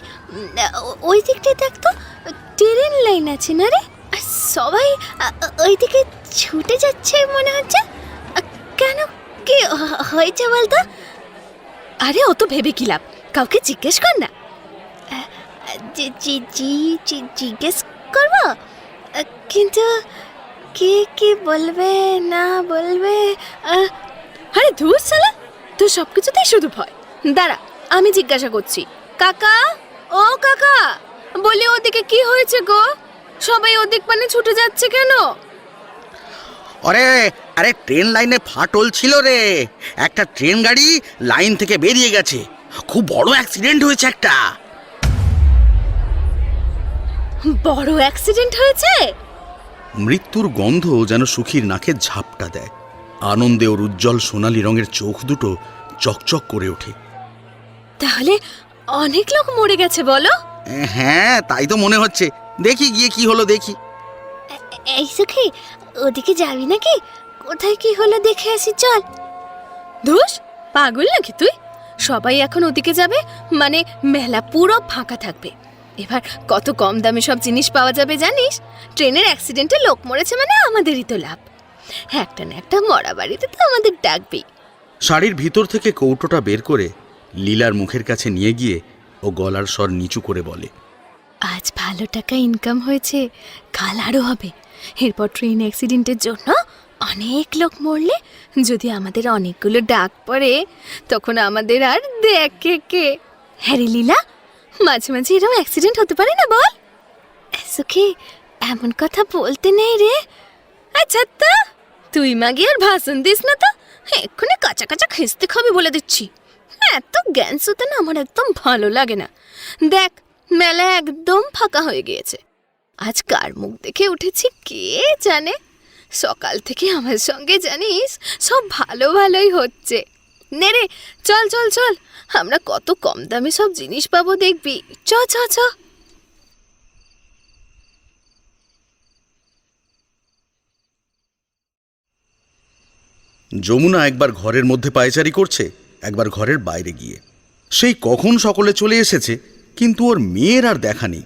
Speaker 2: ওই দিকটা দেখ তো, ট্রেন লাইন আছে না রে? সবাই ওই দিকে ছুটে যাচ্ছে মনে হচ্ছে। কেন, কি হয়েছে বলতো? আরে অত ভেবে কি লাভ, কাউকে জিজ্ঞেস কর না। জিজ্ঞেস করবো, কিন্তু কে বলবে না বলবে। আরে ধুর শালা, তোর সব কিছুতেই শুধু ভয়। দাঁড়া, আমি জিজ্ঞাসা করছি। কাকা, ও
Speaker 4: ও কাকা, বলি ওদিকে কি হয়েছে গো? সবাই ওদিক মানে ছুটে যাচ্ছে কেন?
Speaker 1: আরে আরে ট্রেন লাইনে ফাটল ছিল রে, একটা ট্রেন গাড়ি লাইন থেকে বেরিয়ে গেছে, খুব বড় অ্যাক্সিডেন্ট হয়েছে একটা।
Speaker 4: বড় অ্যাক্সিডেন্ট হয়েছে?
Speaker 1: মৃত্যুর গন্ধ যেন সুখীর নাকে ঝাপটা দেয়। আনন্দে ওর উজ্জ্বল সোনালী রঙের চোখ দুটো চকচক করে ওঠে।
Speaker 4: তাহলে অনেক লোক মরে গেছে বলো?
Speaker 1: হ্যাঁ, তাই তো মনে হচ্ছে। দেখি গিয়ে কি হলো দেখি।
Speaker 4: এই সুখী, ওদিকে যাবি নাকি? কোথায় কি হলো দেখে আসি চল। ধুস, পাগল নাকি তুই? সবাই এখন ওদিকে যাবে মানে মেলা পুরো ফাঁকা থাকবে। এবার কত কম দামে সব জিনিস পাওয়া যাবে জানিস? ট্রেনের অ্যাক্সিডেন্টে লোক মরেছে মানে আমাদেরই তো লাভ। একটা না একটা মরা বাড়িতে তো আমাদের ডাকবেই।
Speaker 1: শাড়ির ভিতর থেকে কৌটোটা বের করে লীলার মুখের কাছে নিয়ে গিয়ে ও গলার স্বর নিচু করে বলে,
Speaker 2: আজ ভালো টাকা ইনকাম হয়েছে, কাল আরও হবে। এরপর ট্রেন অ্যাক্সিডেন্টের জন্য অনেক লোক মরলে যদি আমাদের অনেকগুলো ডাক পড়ে, তখন আমাদের আর দেখে কে। হ্যাঁ রে লীলা, মাঝে মাঝে এরকম অ্যাক্সিডেন্ট হতে পারে না বল? সুখী, এমন কথা বলতে নেই রে। আচ্ছা তা তুই মাগি আর ভাষণ দিস না তো, এক্ষুনি কাঁচা কাঁচা খেস্তে খাবি বলে দিচ্ছি। এত জ্ঞান শুতে না আমার একদম ভালো লাগে না। দেখ, মেলা একদম ফাঁকা হয়ে গিয়েছে। আজ কার মুখ দেখে উঠেছি কে জানে। সকাল থেকে আমার সঙ্গে জানিস সব ভালো ভালোই হচ্ছে। নে রে, চল চল চল, আমরা কত কম দামে সব জিনিস পাবো দেখবি। চ চ চ।
Speaker 1: যমুনা একবার ঘরের মধ্যে পায়চারি করছে, একবার ঘরের বাইরে গিয়ে। সেই কখন সকলে চলে এসেছে, কিন্তু ওর মেয়ের আর দেখা নেই।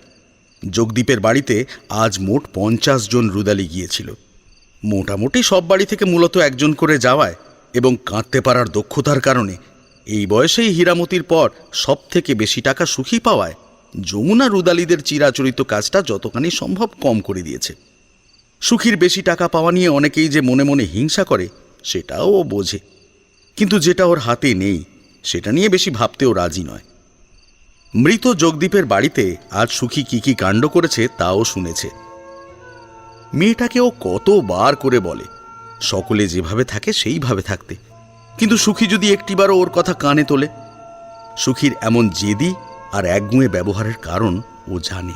Speaker 1: জগদীপের বাড়িতে আজ মোট 50 জন রুদালি গিয়েছিল। মোটামুটি সব বাড়ি থেকে মূলত একজন করে যাওয়ায় এবং কাঁদতে পারার দক্ষতার কারণে এই বয়সেই হীরামতির পর সব থেকে বেশি টাকা সুখী পাওয়ায় যমুনা রুদালিদের চিরাচরিত কাজটা যতখানি সম্ভব কম করে দিয়েছে। সুখীর বেশি টাকা পাওয়া নিয়ে অনেকেই যে মনে মনে হিংসা করে সেটাও ও বোঝে, কিন্তু যেটা ওর হাতে নেই সেটা নিয়ে বেশি ভাবতেও রাজি নয়। মৃত জগদীপের বাড়িতে আজ সুখী কি কি কাণ্ড করেছে তাও শুনেছে। মেয়েটাকে ও কতবার করে বলে সকলে যেভাবে থাকে সেইভাবে থাকতে, কিন্তু সুখী যদি একটিবারও ওর কথা কানে তোলে। সুখীর এমন জেদি আর একগুঁয়ে ব্যবহারের কারণ ও জানে।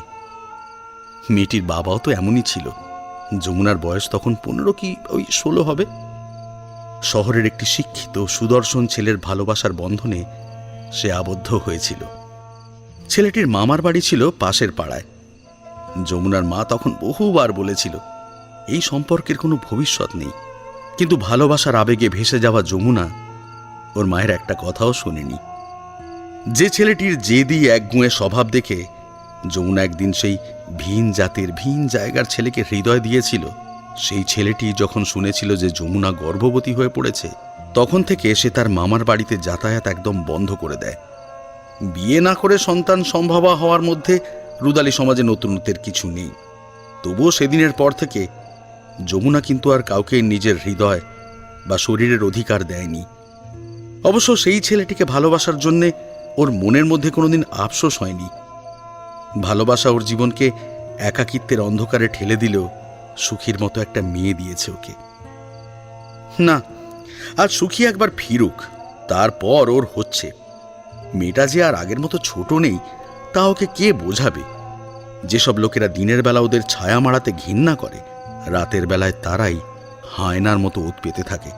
Speaker 1: মেয়েটির বাবাও তো এমনই ছিল। যমুনার বয়স তখন 15 কি 16 হবে। শহরের একটি শিক্ষিত সুদর্শন ছেলের ভালোবাসার বন্ধনে সে আবদ্ধ হয়েছিল। ছেলেটির মামার বাড়ি ছিল পাশের পাড়ায়। যমুনার মা তখন বহুবার বলেছিল এই সম্পর্কের কোনো ভবিষ্যৎ নেই, কিন্তু ভালোবাসার আবেগে ভেসে যাওয়া যমুনা ওর মায়ের একটা কথাও শোনেনি। যে ছেলেটির জেদি একগুঁয়ে স্বভাব দেখে যমুনা একদিন সেই ভিন জাতের ভিন জায়গার ছেলেকে হৃদয় দিয়েছিল, সেই ছেলেটি যখন শুনেছিল যে যমুনা গর্ভবতী হয়ে পড়েছে, তখন থেকে সে তার মামার বাড়িতে যাতায়াত একদম বন্ধ করে দেয়। বিয়ে না করে সন্তান সম্ভবা হওয়ার মধ্যে রুদালি সমাজে নতুনত্বের কিছু নেই। তবুও সেদিনের পর থেকে যমুনা কিন্তু আর কাউকে নিজের হৃদয় বা শরীরের অধিকার দেয়নি। অবশ্য সেই ছেলেটিকে ভালোবাসার জন্যে ওর মনের মধ্যে কোনোদিন আফসোস হয়নি। ভালোবাসা ওর জীবনকে একাকিত্বের অন্ধকারে ঠেলে দিলেও সুখীর মতো একটা মেয়ে দিয়েছে ওকে। না, আজ সুখী একবার ফিরুক, তারপর ওর হচ্ছে। মেয়েটা যে আর আগের মতো ছোট নেই তা ওকে কে বোঝাবে? যেসব লোকেরা দিনের বেলা ওদের ছায়া মারাতে ঘৃণা করে, রাতের বেলায় তারাই হায়নার মতো ওত পেতে থাকে।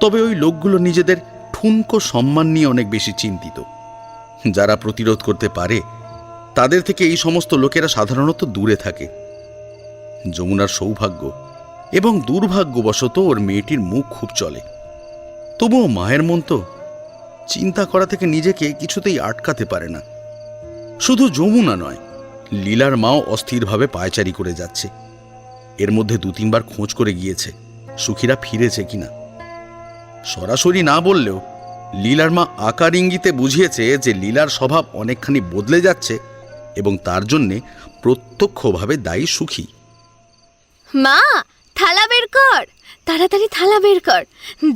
Speaker 1: তবে ওই লোকগুলো নিজেদের ঠুনকো সম্মান নিয়ে অনেক বেশি চিন্তিত। যারা প্রতিরোধ করতে পারে তাদের থেকে এই সমস্ত লোকেরা সাধারণত দূরে থাকে। যমুনার সৌভাগ্য এবং দুর্ভাগ্যবশত ওর মেয়েটির মুখ খুব চলে। তবুও মায়ের মন তো চিন্তা করা থেকে নিজেকে কিছুতেই আটকাতে পারে না। শুধু যমুনা নয়, লীলার মাও অস্থিরভাবে পায়চারি করে যাচ্ছে। এর মধ্যে 2-3 বার খোঁজ করে গিয়েছে সুখীরা ফিরেছে কিনা। সরাসরি না বললেও লীলার মা আকার ইঙ্গিতে বুঝিয়েছে যে লীলার স্বভাব অনেকখানি বদলে যাচ্ছে এবং তার জন্যে প্রত্যক্ষভাবে দায়ী সুখী।
Speaker 4: মা, থালা বের কর, তাড়াতাড়ি থালা বের কর।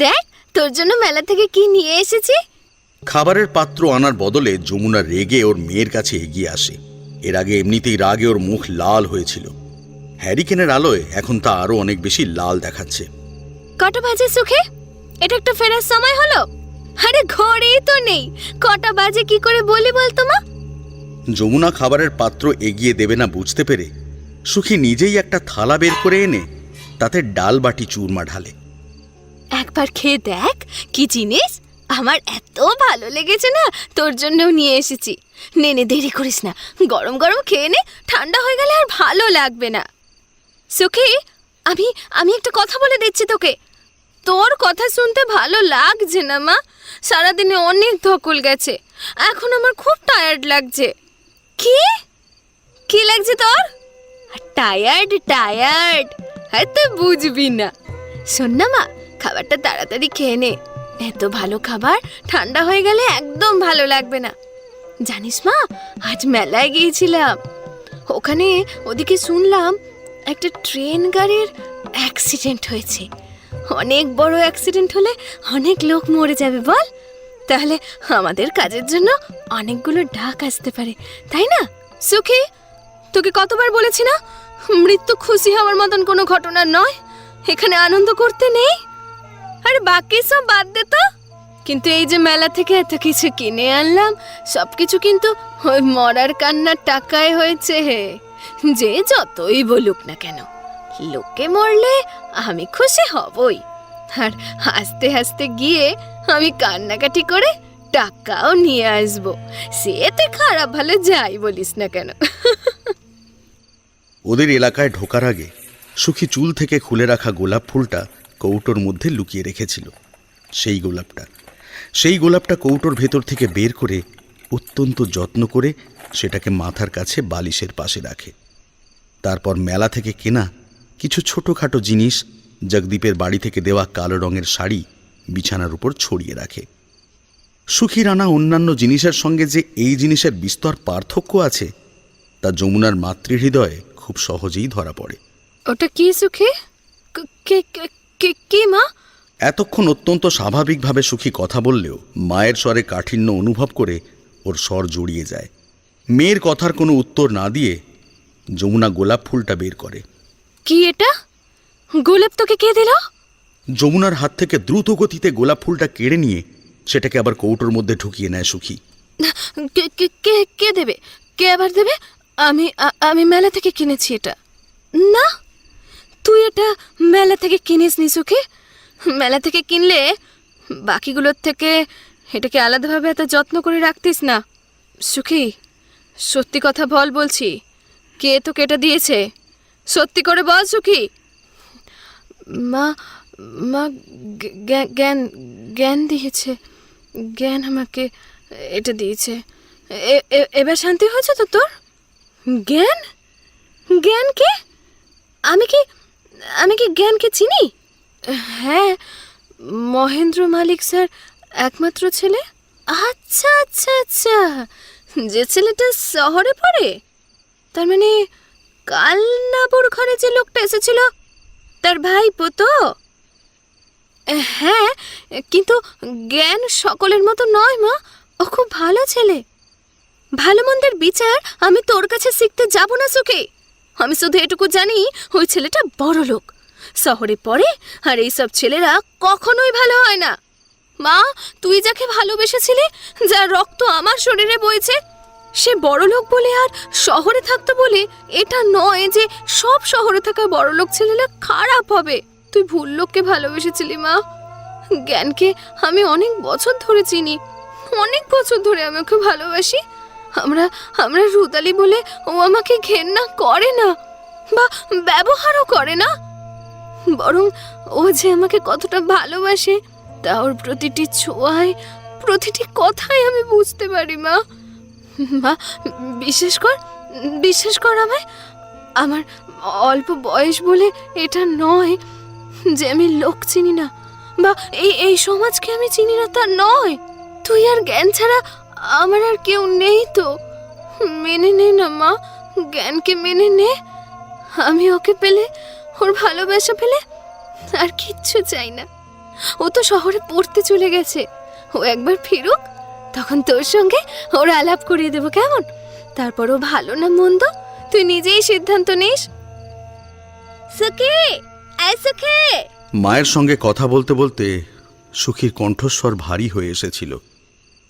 Speaker 4: দেখ তোর জন্য মেলা থেকে কি নিয়ে এসেছি।
Speaker 1: খাবারের পাত্র আনার বদলে যমুনা রেগে ওর মেয়ের কাছে এগিয়ে আসে। এর আগে এমনিতেই রাগে ওর মুখ লাল হয়েছিল, হ্যারিকেনের আলোয় এখন তা আরো অনেক বেশি লাল দেখাচ্ছে।
Speaker 4: কটা বাজে সুখে? এটা একটা ফেরার সময় হলো? আরে ঘরেই তো নেই, কটা বাজে কি করে বলি বলতো মা?
Speaker 1: যমুনা খাবারের পাত্র এগিয়ে দেবে না বুঝতে পেরে সুখী নিজেই একটা থালা বের করে এনে তাতে ডাল বাটি চুরমা ঢালে।
Speaker 4: একবার খেয়ে দেখ কি জিনিস, আমার এত ভালো লেগেছে না, তোর জন্যও নিয়ে এসেছি। নে নে, দেরি করিস না, গরম গরম খেয়ে নে, ঠান্ডা হয়ে গেলে আর ভালো লাগবে না। সুখী, আমি একটা কথা বলে দিচ্ছি তোকে, তোর কথা শুনতে ভালো লাগছে না মা। সারাদিনে অনেক ধকল গেছে, এখন আমার খুব টায়ার্ড লাগছে। কি কি লাগছে তোর? টায়ার্ড টায়ার্ড, হ্যাঁ তুই বুঝবি না। শোন না মা, খাবারটা তাড়াতাড়ি খেয়ে নে, এত ভালো খাবার ঠান্ডা হয়ে গেলে একদম ভালো লাগবে না। জানিস মা, আজ মেলায় গিয়েছিলাম, ওখানে ওদিকে শুনলাম একটা ট্রেন গাড়ির অ্যাক্সিডেন্ট হয়েছে। অনেক বড় অ্যাক্সিডেন্ট হলে অনেক লোক মরে যাবে বল, তাহলে আমাদের কাজের জন্য অনেকগুলো ডাক আসতে পারে, তাই না? সুখী, তোকে কতবার বলেছি না, মৃত্যু খুশি হওয়ার মতন কোনো ঘটনা নয়, এখানে আনন্দ করতে নেই। আরে বাকি সব বাদ দে তো, কিন্তু এই যে মেলা থেকে এত কিছু কিনে আনলাম, সবকিছু কিন্তু ওই মরার কান্নার টাকায় হয়েছে। হে, যে যতই বলুক না কেন, লোকে মরলে আমি খুশি হবই, আর হাসতে হাসতে গিয়ে আমি কান্নাকাটি করে টাকাও নিয়ে আসবো, সে তুই খারাপ ভালো যাই বলিস না কেন।
Speaker 1: ওদের এলাকায় ঢোকার আগে সুখী চুল থেকে খুলে রাখা গোলাপ ফুলটা কৌটোর মধ্যে লুকিয়ে রেখেছিল। সেই গোলাপটা কৌটোর ভেতর থেকে বের করে অত্যন্ত যত্ন করে সেটাকে মাথার কাছে বালিশের পাশে রাখে। তারপর মেলা থেকে কেনা কিছু ছোটোখাটো জিনিস, জগদীপের বাড়ি থেকে দেওয়া কালো রঙের শাড়ি বিছানার উপর ছড়িয়ে রাখে। সুখীর আনা অন্যান্য জিনিসের সঙ্গে যে এই জিনিসের বিস্তর পার্থক্য আছে তা যমুনার মাতৃহৃদয়ে খুব সহজেই ধরা পড়ে।
Speaker 4: ওটা কি সুখী? কি মা?
Speaker 1: এতক্ষণ অত্যন্ত স্বাভাবিকভাবে সুখী কথা বললেও মায়ের স্বরে কাঠিন্য অনুভব করে ওর স্বর জড়িয়ে যায়। মেয়ের কথার কোনো উত্তর না দিয়ে যমুনা গোলাপ ফুলটা বের করে।
Speaker 4: কি এটা? গোলাপ তোকে কে দিল?
Speaker 1: যমুনার হাত থেকে দ্রুত গতিতে গোলাপ ফুলটা কেড়ে নিয়ে সেটাকে আবার কৌটোর মধ্যে ঢুকিয়ে নেয় সুখী।
Speaker 4: কে দেবে? কে আবার দেবে? আমি মেলা থেকে কিনেছি এটা। না, তুই এটা মেলা থেকে কিনিস নি সুখী। মেলা থেকে কিনলে বাকিগুলোর থেকে এটাকে আলাদাভাবে এত যত্ন করে রাখতিস না। সুখী, সত্যি কথা বল বলছি, কে তোকে এটা দিয়েছে? সত্যি করে বল সুখী। মা মা জ্ঞান দিয়েছে, জ্ঞান আমাকে এটা দিয়েছে। এবার শান্তি হয়েছে তো তোর? জ্ঞান? জ্ঞানকে? আমি কি জ্ঞানকে চিনি? হ্যাঁ, মহেন্দ্র মালিক স্যার একমাত্র ছেলে। আচ্ছা আচ্ছা আচ্ছা, যে ছেলেটা শহরে পড়ে, তার মানে কাল নাবুর ঘরে যে লোকটা এসেছিল তার ভাইপো তো? হ্যাঁ, কিন্তু জ্ঞান সকলের মতো নয় মা, ও খুব ভালো ছেলে। ভালো মন্দের বিচার আমি তোর কাছে শিখতে যাব না সুখী। আমি শুধু এটুকু জানি, ওই ছেলেটা বড় লোক, শহরে পড়ে, আর এইসব ছেলেরা কখনোই ভালো হয় না। মা, তুই যাকে ভালোবেসেছিলি, যার রক্ত আমার শরীরে বইছে, সে বড় লোক বলে আর শহরে থাকতো বলে এটা নয় যে সব শহরে থাকা বড় লোক ছেলেরা খারাপ হবে। তুই ভুল লোককে ভালোবেসেছিলি মা। জ্ঞানকে আমি অনেক বছর ধরে চিনি, অনেক বছর ধরে আমি ওকে ভালোবাসি। আমরা রুদালি বলে ও আমাকে ঘেন্না করে না বা ব্যবহারও করে না, বরং ও যে আমাকে কতটা ভালোবাসে তা ওর প্রতিটি ছোঁয়ায়, প্রতিটি কথায় আমি বুঝতে পারি মা। মা, বিশ্বাস কর আমায়। আমার অল্প বয়স বলে এটা নয় যে আমি লোক চিনি না বা এই সমাজকে আমি চিনি না, তা নয়। তুই আর জ্ঞান ছাড়া আমার আর কেউ নেই তো। মেনে নে না মা, জ্ঞানকে মেনে নে। আমি ওকে পেলে, ওর ভালোবাসা পেলে আর কিচ্ছু চাই না। ও তো শহরে পড়তে চলে গেছে, ও একবার ফিরুক, তখন তোর সঙ্গে ওর আলাপ করিয়ে দেবো, কেমন? তারপরও ভালো না মন্দ তুই নিজেই সিদ্ধান্ত নিস। সুখী, এই সুখী।
Speaker 1: মায়ের সঙ্গে কথা বলতে বলতে সুখীর কণ্ঠস্বর ভারী হয়ে এসেছিল।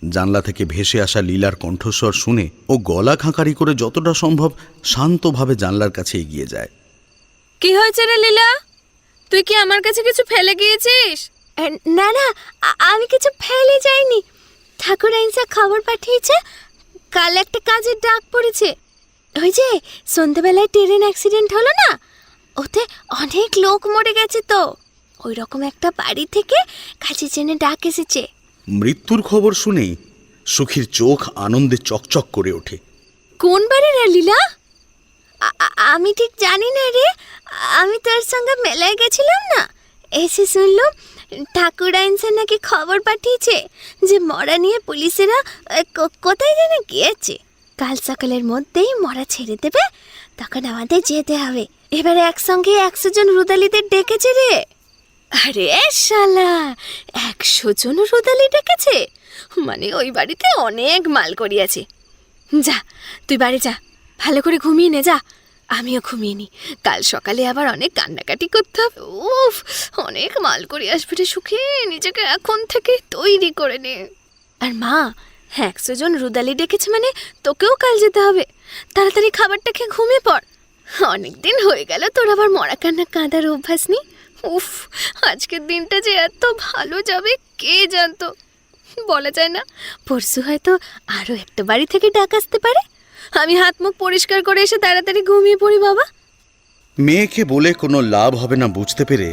Speaker 1: জানলা থেকে ভেসে আসা লীলার কণ্ঠস্বর শুনে ও গলা খাঁকারি করে যতটা সম্ভব শান্তভাবে জানলার কাছে এগিয়ে যায়।
Speaker 4: কি হয়েছে রে লীলা? তুই কি আমার কাছে কিছু ফেলে গিয়েছিস? না না, আমি কিছু ফেলে যাইনি। ঠাকুর আইনসা খবর পাঠিয়েছে কাল একটা কাজের ডাক পড়েছে। ওই যে সন্ধ্যাবেলায় ট্রেন অ্যাক্সিডেন্ট হলো না, ওতে অনেক লোক মরে গেছে। তো ওই রকম একটা বাড়ি থেকে কাজের জন্য ডাক এসেছে।
Speaker 1: মৃত্যুর খবর শুনেই সুখীর চোখ আনন্দে চকচক করে ওঠে।
Speaker 4: কোন বাড়ি রে লীলা? আমি ঠিক জানি না রে, আমি তোর সঙ্গে মেলায় গেছিলাম না, এসে শুনলাম ঠাকুর আইনসা নাকি খবর পাঠিয়েছে যে মরা নিয়ে পুলিশেরা কোথায় যেন গিয়েছে। কাল সকালের মধ্যেই মরা ছেড়ে দেবে, তখন আমাদের যেতে হবে। এবারে একসঙ্গে 100 জন রুদালিদের ডেকেছে রে। আরে শালা, 100 জন রুদালি ডেকেছে মানে ওই বাড়িতে অনেক মাল করিয়াছে। যা তুই বাড়ি যা, ভালো করে ঘুমিয়ে নে যা। আমিও ঘুমিয়ে নি, কাল সকালে আবার অনেক কান্নাকাটি করতে হবে। উফ, অনেক মাল করে আসবে রে সুখী, নিজেকে এখন থেকে তৈরি করে নে। আর মা, 100 জন রুদালি ডেকেছে মানে তোকেও কাল যেতে হবে। তাড়াতাড়ি খাবারটা খেয়ে ঘুমিয়ে পড়। অনেকদিন হয়ে গেল তোর আবার মরা কান্না কাঁদার অভ্যাস নেই। উফ, আজকের দিনটা যে এত ভালো যাবে কে জানতো। বলা যায় না, পরশু হয়তো আরো একটা বাড়ি থেকে ডাক আসতে পারে। আমি হাত মুখ পরিষ্কার করে এসে তাড়াতাড়ি ঘুমিয়ে পড়ি বাবা।
Speaker 1: মেয়েকে বলে কোনো লাভ হবে না বুঝতে পেরে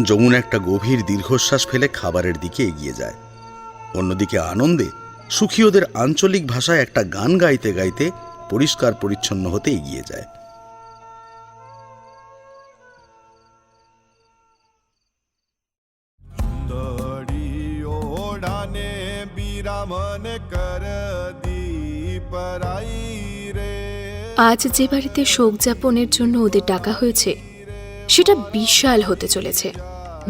Speaker 1: যমুনা একটা গভীর দীর্ঘশ্বাস ফেলে খাবারের দিকে এগিয়ে যায়। অন্যদিকে আনন্দে সুখী ওদের আঞ্চলিক ভাষায় একটা গান গাইতে গাইতে পরিষ্কার পরিচ্ছন্ন হতে এগিয়ে যায়।
Speaker 3: दड़ी ओढ़ाने বিরামন কর দীপরাই রে।
Speaker 2: আজ যে বাড়িতে শোক যাপনের জন্য ওদের ডাকা হয়েছে সেটা বিশাল হতে চলেছে।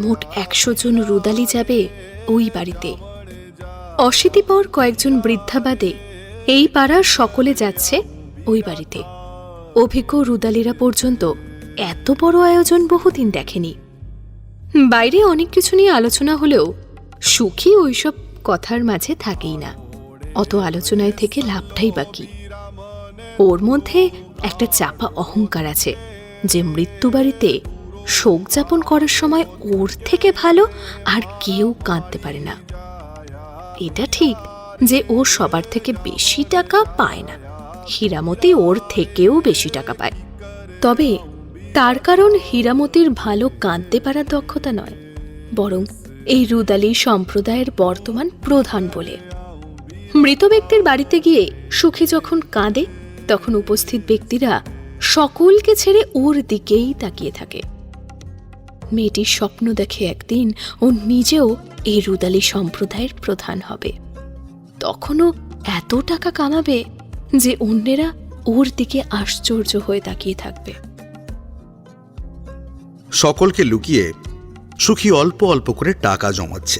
Speaker 2: মোট 100 জন রুদালি যাবে ওই বাড়িতে। অশীতিপর কয়েকজন বৃদ্ধা বাদে এই পাড়ার সকলে যাচ্ছে ওই বাড়িতে। অভিজ্ঞ রুদালিরা পর্যন্ত এত বড় আয়োজন বহুদিন দেখেনি। বাইরে অনেক কিছু নিয়ে আলোচনা হলেও সুখী ওইসব কথার মাঝে থাকেই না। অত আলোচনায় থেকে লাভটাই বাকি। ওর মধ্যে একটা চাপা অহংকার আছে যে মৃত্যু বাড়িতে শোক যাপন করার সময় ওর থেকে ভালো আর কেউ কাঁদতে পারে না। এটা ঠিক যে ও সবার থেকে বেশি টাকা পায় না, হীরামতি ওর থেকেও বেশি টাকা পায়। তবে তার কারণ হীরামতির ভালো কাঁদতে পারার দক্ষতা নয়, বরং এই রুদালি সম্প্রদায়ের বর্তমান প্রধান বলে। মৃত ব্যক্তির বাড়িতে গিয়ে সুখী যখন কাঁদে তখন উপস্থিত ব্যক্তিরা সকলকে ছেড়ে ওর দিকেই তাকিয়ে থাকে। মেয়েটির স্বপ্ন দেখে একদিন ও নিজেও এই রুদালি সম্প্রদায়ের প্রধান হবে। তখনও এত টাকা কামাবে যে অন্যেরা ওর দিকে আশ্চর্য হয়ে তাকিয়ে থাকবে।
Speaker 1: সকলকে লুকিয়ে সুখী অল্প অল্প করে টাকা জমাচ্ছে।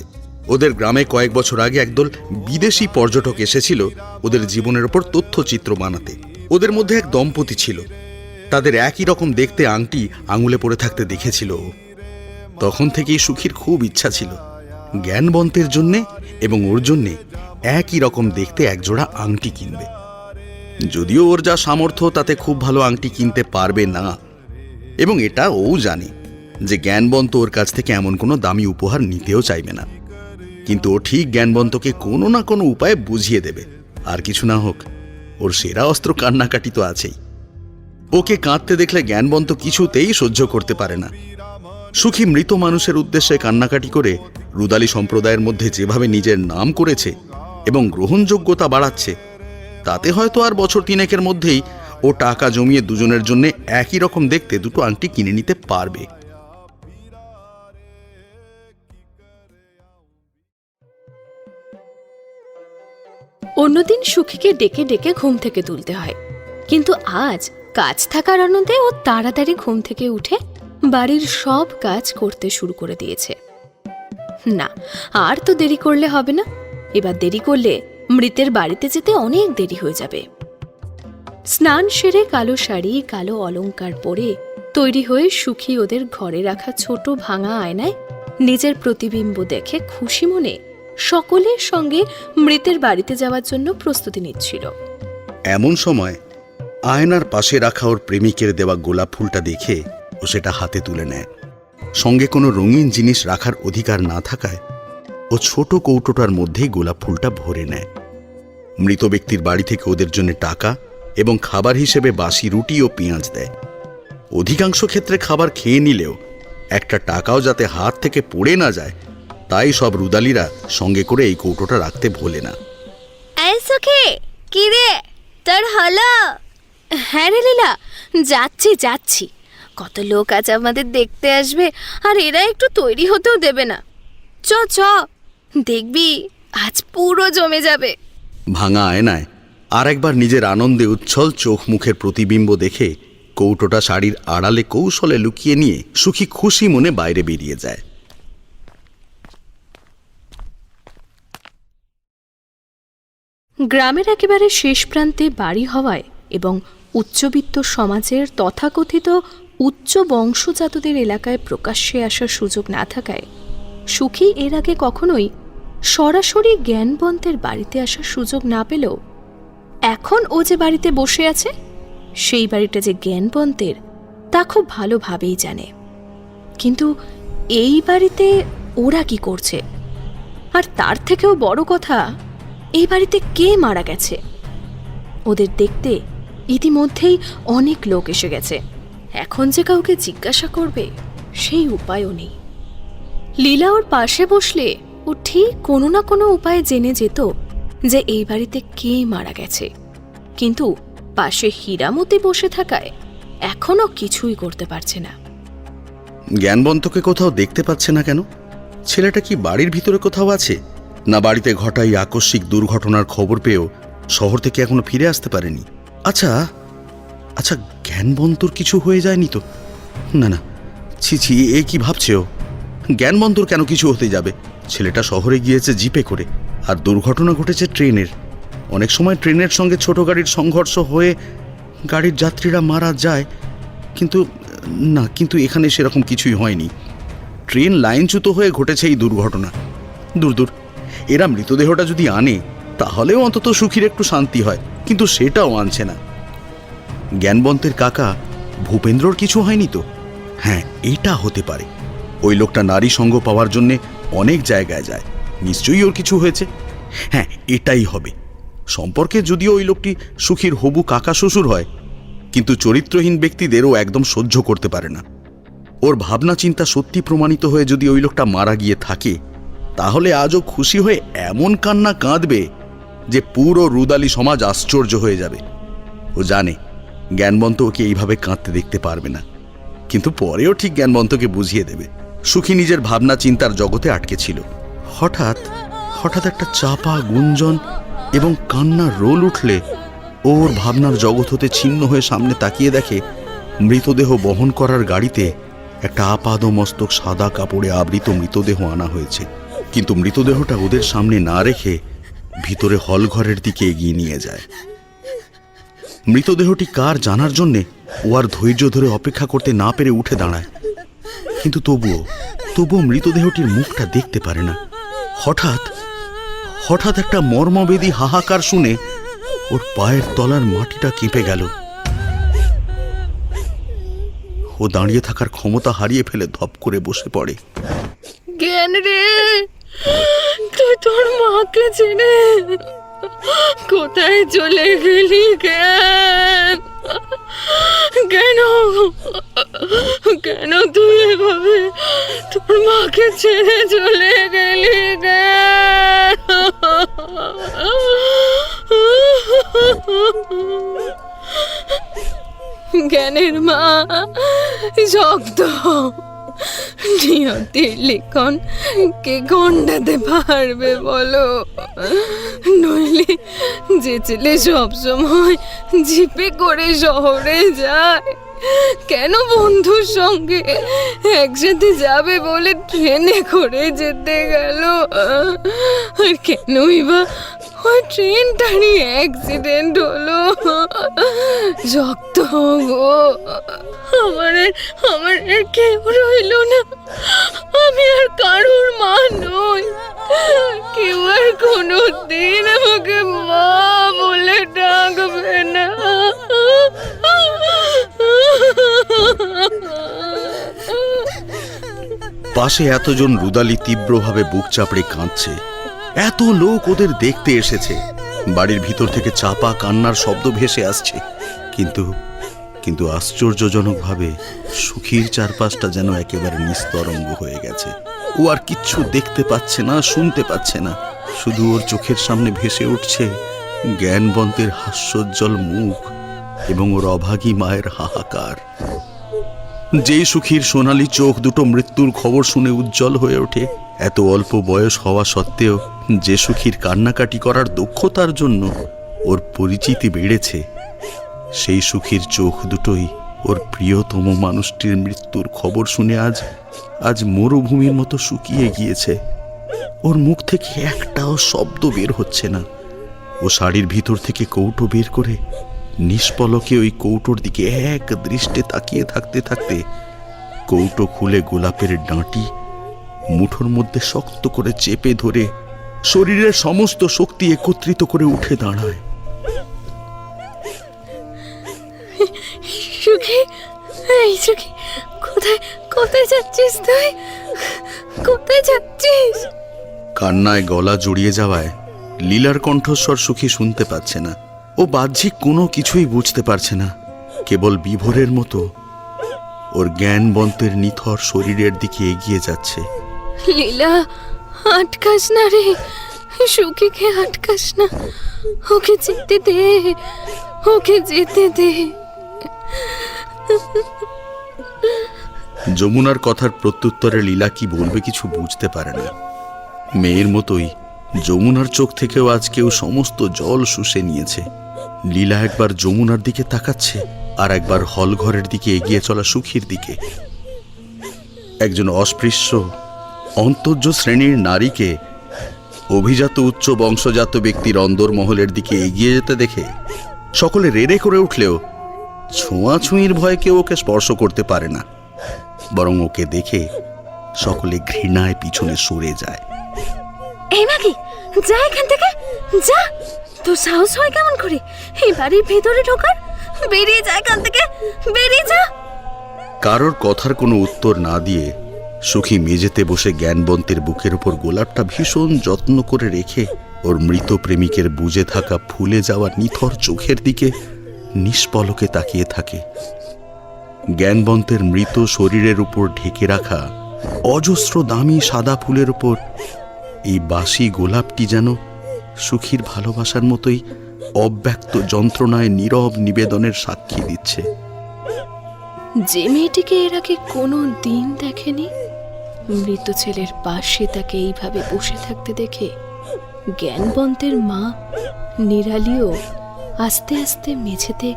Speaker 1: ওদের গ্রামে কয়েক বছর আগে একদল বিদেশি পর্যটক এসেছিল ওদের জীবনের ওপর তথ্যচিত্র বানাতে। ওদের মধ্যে এক দম্পতি ছিল, তাদের একই রকম দেখতে আংটি আঙুলে পড়ে থাকতে দেখেছিল। তখন থেকেই সুখীর খুব ইচ্ছা ছিল জ্ঞানবন্তের জন্যে এবং ওর জন্যে একই রকম দেখতে একজোড়া আংটি কিনবে। যদিও ওর যা সামর্থ্য তাতে খুব ভালো আংটি কিনতে পারবে না, এবং এটা ও জানে যে জ্ঞানবন্ত ওর কাছ থেকে এমন কোনো দামি উপহার নিতেও চাইবে না। কিন্তু ও ঠিক জ্ঞানবন্তকে কোনো না কোনো উপায়ে বুঝিয়ে দেবে। আর কিছু না হোক, ওর সেরা অস্ত্র কান্নাকাটি তো আছেই। ওকে কাঁদতে দেখলে জ্ঞানবন্ত কিছুতেই সহ্য করতে পারে না। সুখী মৃত মানুষের উদ্দেশ্যে কান্নাকাটি করে রুদালি সম্প্রদায়ের মধ্যে যেভাবে নিজের নাম করেছে এবং গ্রহণযোগ্যতা বাড়াচ্ছে, তাতে হয়তো আর বছর 3 মধ্যেই ও টাকা জমিয়ে দুজনের জন্য একই রকম দেখতে দুটো আংটি কিনে নিতে পারবে।
Speaker 2: অন্যদিন সুখীকে ডেকে ডেকে ঘুম থেকে তুলতে হয়, কিন্তু আজ কাজ থাকার আনন্দে ও তাড়াতাড়ি ঘুম থেকে উঠে বাড়ির সব কাজ করতে শুরু করে দিয়েছে। না, আর তো দেরি করলে হবে না। এবার দেরি করলে মৃতের বাড়িতে যেতে অনেক দেরি হয়ে যাবে। স্নান সেরে কালো শাড়ি কালো অলংকার পরে তৈরি হয়ে সুখী ওদের ঘরে রাখা ছোট ভাঙা আয়নায় নিজের প্রতিবিম্ব দেখে খুশি মনে সকলের সঙ্গে মৃতের বাড়িতে যাওয়ার জন্য প্রস্তুতি নিচ্ছিল।
Speaker 1: এমন সময় আয়নার পাশে রাখা ওর প্রেমিকের দেওয়া গোলাপ ফুলটা দেখে ও সেটা হাতে তুলে নেয়। সঙ্গে কোনো রঙিন জিনিস রাখার অধিকার না থাকায় ও ছোট কৌটোটার মধ্যেই গোলাপ ফুলটা ভরে নেয়। মৃত ব্যক্তির বাড়ি থেকে ওদের জন্য টাকা এবং খাবার হিসেবে বাসি রুটি ও পেঁয়াজ দেয়। অধিকাংশ ক্ষেত্রে খাবার খেয়ে নিলেও একটা টাকাও যাতে হাত থেকে পড়ে না যায় তাই সব রুদালিরা সঙ্গে করে এই কৌটোটা রাখতে ভোলে না।
Speaker 4: এই সুখী, কি রে তোর হলো?
Speaker 2: হ্যাঁ রে লীলা, যাচ্ছি।
Speaker 4: কত লোক আজ আমাদের দেখতে আসবে, আর এরা একটু তৈরি হতেও দেবে না। চ দেখবি আজ পুরো জমে যাবে।
Speaker 1: ভাঙা আয়নায় আর একবার নিজের আনন্দে উচ্ছল চোখ মুখের প্রতিবিম্ব দেখে কৌটোটা শাড়ির আড়ালে কৌশলে লুকিয়ে নিয়ে সুখী খুশি মনে বাইরে বেরিয়ে যায়।
Speaker 2: গ্রামের একেবারে শেষ প্রান্তে বাড়ি হওয়ায় এবং উচ্চবিত্ত সমাজের তথাকথিত উচ্চ বংশজাতদের এলাকায় প্রকাশ্যে আসার সুযোগ না থাকায় সুখী এর আগে কখনোই সরাসরি জ্ঞানবন্তের বাড়িতে আসার সুযোগ না পেলেও এখন ও যে বাড়িতে বসে আছে সেই বাড়িটা যে জ্ঞানবন্তের তা খুব ভালোভাবেই জানে। কিন্তু এই বাড়িতে ওরা কি করছে, আর তার থেকেও বড় কথা, এই বাড়িতে কে মারা গেছে? ওদের দেখতে ইতিমধ্যেই অনেক লোক এসে গেছে। এখন যে কাউকে জিজ্ঞাসা করবে সেই উপায়ও নেই। লীলা ওর পাশে বসলে ও ঠিক কোনো না কোনো উপায়ে জেনে যেত যে এই বাড়িতে কে মারা গেছে, কিন্তু পাশে হীরামতি বসে থাকায় এখনো কিছুই করতে পারছে না।
Speaker 1: জ্ঞানবন্তকে কোথাও দেখতে পাচ্ছে না কেন? ছেলেটা কি বাড়ির ভিতরে কোথাও আছে, না বাড়িতে ঘটা এই আকস্মিক দুর্ঘটনার খবর পেয়েও শহর থেকে এখনো ফিরে আসতে পারেনি? আচ্ছা, জ্ঞানবন্তর কিছু হয়ে যায়নি তো? না, ছি, এ কি ভাবছে ও? জ্ঞানবন্তর কেন কিছু হতে যাবে? ছেলেটা শহরে গিয়েছে জিপে করে, আর দুর্ঘটনা ঘটেছে ট্রেনের। অনেক সময় ট্রেনের সঙ্গে ছোট গাড়ির সংঘর্ষ হয়ে গাড়ির যাত্রীরা মারা যায়, কিন্তু এখানে সেরকম কিছুই হয়নি। ট্রেন লাইনচ্যুত হয়ে ঘটেছে এই দুর্ঘটনা। দূর, এরা মৃতদেহটা যদি আনে তাহলেও অন্তত সুখীর একটু শান্তি হয়, কিন্তু সেটাও আনছে না। জ্ঞানবন্তের কাকা ভূপেন্দ্রর কিছু হয়নি তো? হ্যাঁ, এটা হতে পারে। ওই লোকটা নারী সঙ্গ পাওয়ার জন্যে অনেক জায়গায় যায়, নিশ্চয়ই ওর কিছু হয়েছে। হ্যাঁ, এটাই হবে। সম্পর্কে যদিও ওই লোকটি সুখীর হবু কাকা শ্বশুর হয়, কিন্তু চরিত্রহীন ব্যক্তিদের ও একদম সহ্য করতে পারে না। ওর ভাবনা চিন্তা সত্যি প্রমাণিত হয়ে যদি ওই লোকটা মারা গিয়ে থাকে, তাহলে আজও খুশি হয়ে এমন কান্না কাঁদবে যে পুরো রুদালি সমাজ আশ্চর্য হয়ে যাবে। ও জানে জ্ঞানবন্ত ওকে এইভাবে কাঁদতে দেখতে পারবে না, কিন্তু পরেও ঠিক জ্ঞানবন্তকে বুঝিয়ে দেবে। সুখী নিজের ভাবনা চিন্তার জগতে আটকে ছিল। হঠাৎ একটা চাপা গুঞ্জন এবং কান্নার রোল উঠলে ওর ভাবনার জগৎ হতে ছিন্ন হয়ে সামনে তাকিয়ে দেখে মৃতদেহ বহন করার গাড়িতে একটা আপাদমস্তক সাদা কাপড়ে আবৃত মৃতদেহ আনা হয়েছে। কিন্তু মৃতদেহটা ওদের সামনে না রেখে ভিতরে হলঘরের দিকে এগিয়ে নিয়ে যায়। মৃতদেহটি কার জানার জন্যে ও আর ধৈর্য ধরে অপেক্ষা করতে না পেরে উঠে দাঁড়ায়, কিন্তু তবুও মৃতদেহটির মুখটা দেখতে পারে না। হঠাৎ একটা মর্মবেদী হাহাকার শুনে ওর পায়ের তলার মাটিটা কেঁপে গেল। ও দাঁড়িয়ে থাকার ক্ষমতা হারিয়ে ফেলে ধপ করে বসে পড়ে।
Speaker 4: জ্ঞান রে, তুই তোর মাকে ছেড়ে কোথায় চলে গেলি? কেন তুই এভাবে তোর মাকে ছেড়ে চলে গেলি? জ্ঞানের মা শক্ত নিয়তির লিখন কে গন্ডাতে পারবে বলো? নইলে যে ছেলে সবসময় জিপে করে শহরে যায়, কেন বন্ধুর সঙ্গে একসাথে যাবে বলে ট্রেনে করে যেতে গেল? আর কেনই বা ওই ট্রেনটারই অ্যাক্সিডেন্ট হলো। শক্ত গো, আমার আর কেউ রইল না। আমি আর কারোর মা নই। কেউ আর কোনো দিন আমাকে মা বলে ডাকবে না।
Speaker 1: পাশে এতজন রুদালি তীব্রভাবে বুক চাপড়ে কাঁদছে। এত লোক ওদের দেখতে এসেছে। বাড়ির ভিতর থেকে চাপা কান্নার শব্দ ভেসে আসছে, কিন্তু আশ্চর্যজনকভাবে সুখীর চারপাশটা যেন একেবারে নিস্তরঙ্গ হয়ে গেছে। ও আর কিচ্ছু দেখতে পাচ্ছে না, শুনতে পাচ্ছে না। শুধু ওর চোখের সামনে ভেসে উঠছে জ্ঞানবন্তের হাস্যোজ্জ্বল মুখ এবং ওর অভাগী মায়ের হাহাকার। যেই সুখীর সোনালী চোখ দুটো মৃত্যুর খবর শুনে উজ্জ্বল হয়ে ওঠে, এত অল্প বয়স হওয়া সত্ত্বেও যে সুখীর কান্নাকাটি করার দক্ষতার জন্য ওর পরিচিতি বেড়েছে, সেই সুখীর চোখ দুটোই ওর প্রিয়তম মানুষটির মৃত্যুর খবর শুনে আজ মরুভূমির মতো শুকিয়ে গিয়েছে। ওর মুখ থেকে একটাও শব্দ বের হচ্ছে না। ও শাড়ির ভিতর থেকে কৌটো বের করে নিষ্পলকে ওই কৌটোর দিকে এক দৃষ্টে তাকিয়ে থাকতে থাকতে কৌটো খুলে গোলাপের ডাঁটি মুঠোর মধ্যে শক্ত করে চেপে ধরে শরীরের সমস্ত শক্তি একত্রিত করে উঠে দাঁড়ায়।
Speaker 4: সুখী, এই সুখী, কোথায় যাচ্ছিস তুই? কোথায় যাচ্ছিস?
Speaker 1: কান্নায় গলা জড়িয়ে যাওয়ায় লীলার কণ্ঠস্বর সুখী শুনতে পাচ্ছে না। ও বাহ্যিক কোনো কিছুই বুঝতে পারছে না। কেবল বিভোরের মতো ওর জ্ঞানবন্তের নিথর শরীরের দিকে এগিয়ে যাচ্ছে।
Speaker 4: লীলা, আটকাস না রে, সুখীকে আটকাস না। ওকে যেতে দে, ওকে যেতে দে।
Speaker 1: যমুনার কথার প্রত্যুত্তরে লীলা কি বলবে কিছু বুঝতে পারে না। মেয়ের মতোই যমুনার চোখ থেকেও আজ কেউ সমস্ত জল শুষে নিয়েছে। লীলা একবার যমুনার দিকে তাকাচ্ছে, আর একবার হলঘরের দিকে এগিয়ে চলা সুখীর দিকে। একজন অস্পৃশ্য অন্তর্য শ্রেণীর নারীকে অভিজাত উচ্চ বংশজাত ব্যক্তির অন্দরমহলের দিকে এগিয়ে যেতে দেখে সকলে রেড়ে করে উঠলেও ছোঁয়াছুঁয়ির ভয়ে কেউ ওকে স্পর্শ করতে পারে না। বরং ওকে দেখে সকলে ঘৃণায় পিছনে সরে যায়।
Speaker 4: এই মাগি, যা এখান থেকে যা। তোর সাহস হয় কেমন করে এই বাড়ির ভেতরে ঢোকার? বেরিয়ে যা এখান থেকে, বেরিয়ে যা।
Speaker 1: কারোর কথার কোনো উত্তর না দিয়ে সুখী মেঝেতে বসে জ্ঞানবন্তের বুকের উপর গোলাপটা ভীষণ যত্ন করে রেখে ওর মৃত প্রেমিকের বুজে থাকা ফুলে যাওয়া নিথর চোখের দিকে নিষ্পলকে তাকিয়ে থাকে। জ্ঞানবন্তের মৃত শরীরের উপর ঢেকে রাখা অজস্র দামি সাদা ফুলের উপর এই বাসি গোলাপটি যেন সুখীর ভালোবাসার মতোই অব্যক্ত যন্ত্রণায় নীরব নিবেদনের সাক্ষী দিচ্ছে।
Speaker 2: যে মেয়েটিকে এর আগে কোনো দিন দেখেনি, মৃত ছেলের পাশে তাকে এইভাবে বসে থাকতে দেখে জ্ঞানবন্তের মা নিরালিও আস্তে আস্তে মেঝেতে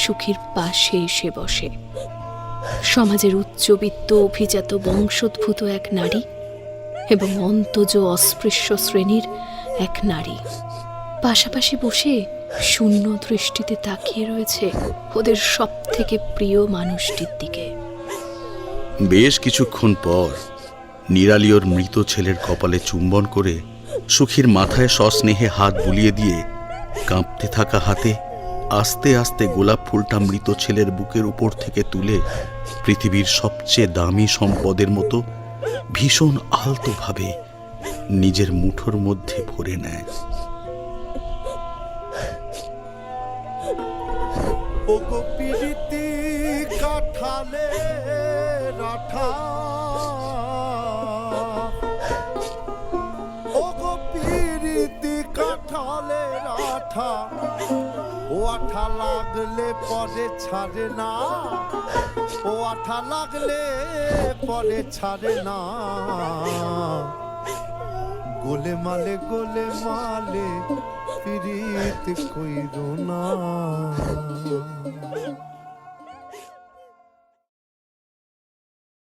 Speaker 2: সুখীর পাশে এসে বসে। সমাজের উচ্চবিত্ত অভিজাত বংশোদ্ভূত এক নারী এবং অন্তজ অস্পৃশ্য শ্রেণীর এক নারী পাশাপাশি বসে শূন্য দৃষ্টিতে তাকিয়ে রয়েছে ওদের সব থেকে প্রিয় মানুষটির দিকে।
Speaker 1: বেশ কিছুক্ষণ পর নিরালি ওর মৃত ছেলের কপালে চুম্বন করে সুখীর মাথায় সস্নেহে হাত বুলিয়ে দিয়ে কাঁপতে থাকা হাতে আস্তে আস্তে গোলাপ ফুলটা মৃত ছেলের বুকের উপর থেকে তুলে পৃথিবীর সবচেয়ে দামি সম্পদের মতো ভীষণ আলতোভাবে নিজের মুঠোর মধ্যে ভরে নেয়।
Speaker 3: ও গো পিরিতি কাঠালে রাঠা, ও গো পিরিতি কাঠালে রাঠা, ও আঠা লাগলে পরে ছাড়ে না, ও আঠা লাগলে পরে ছাড়ে না। গোলে মালে পিরিত কইরো না।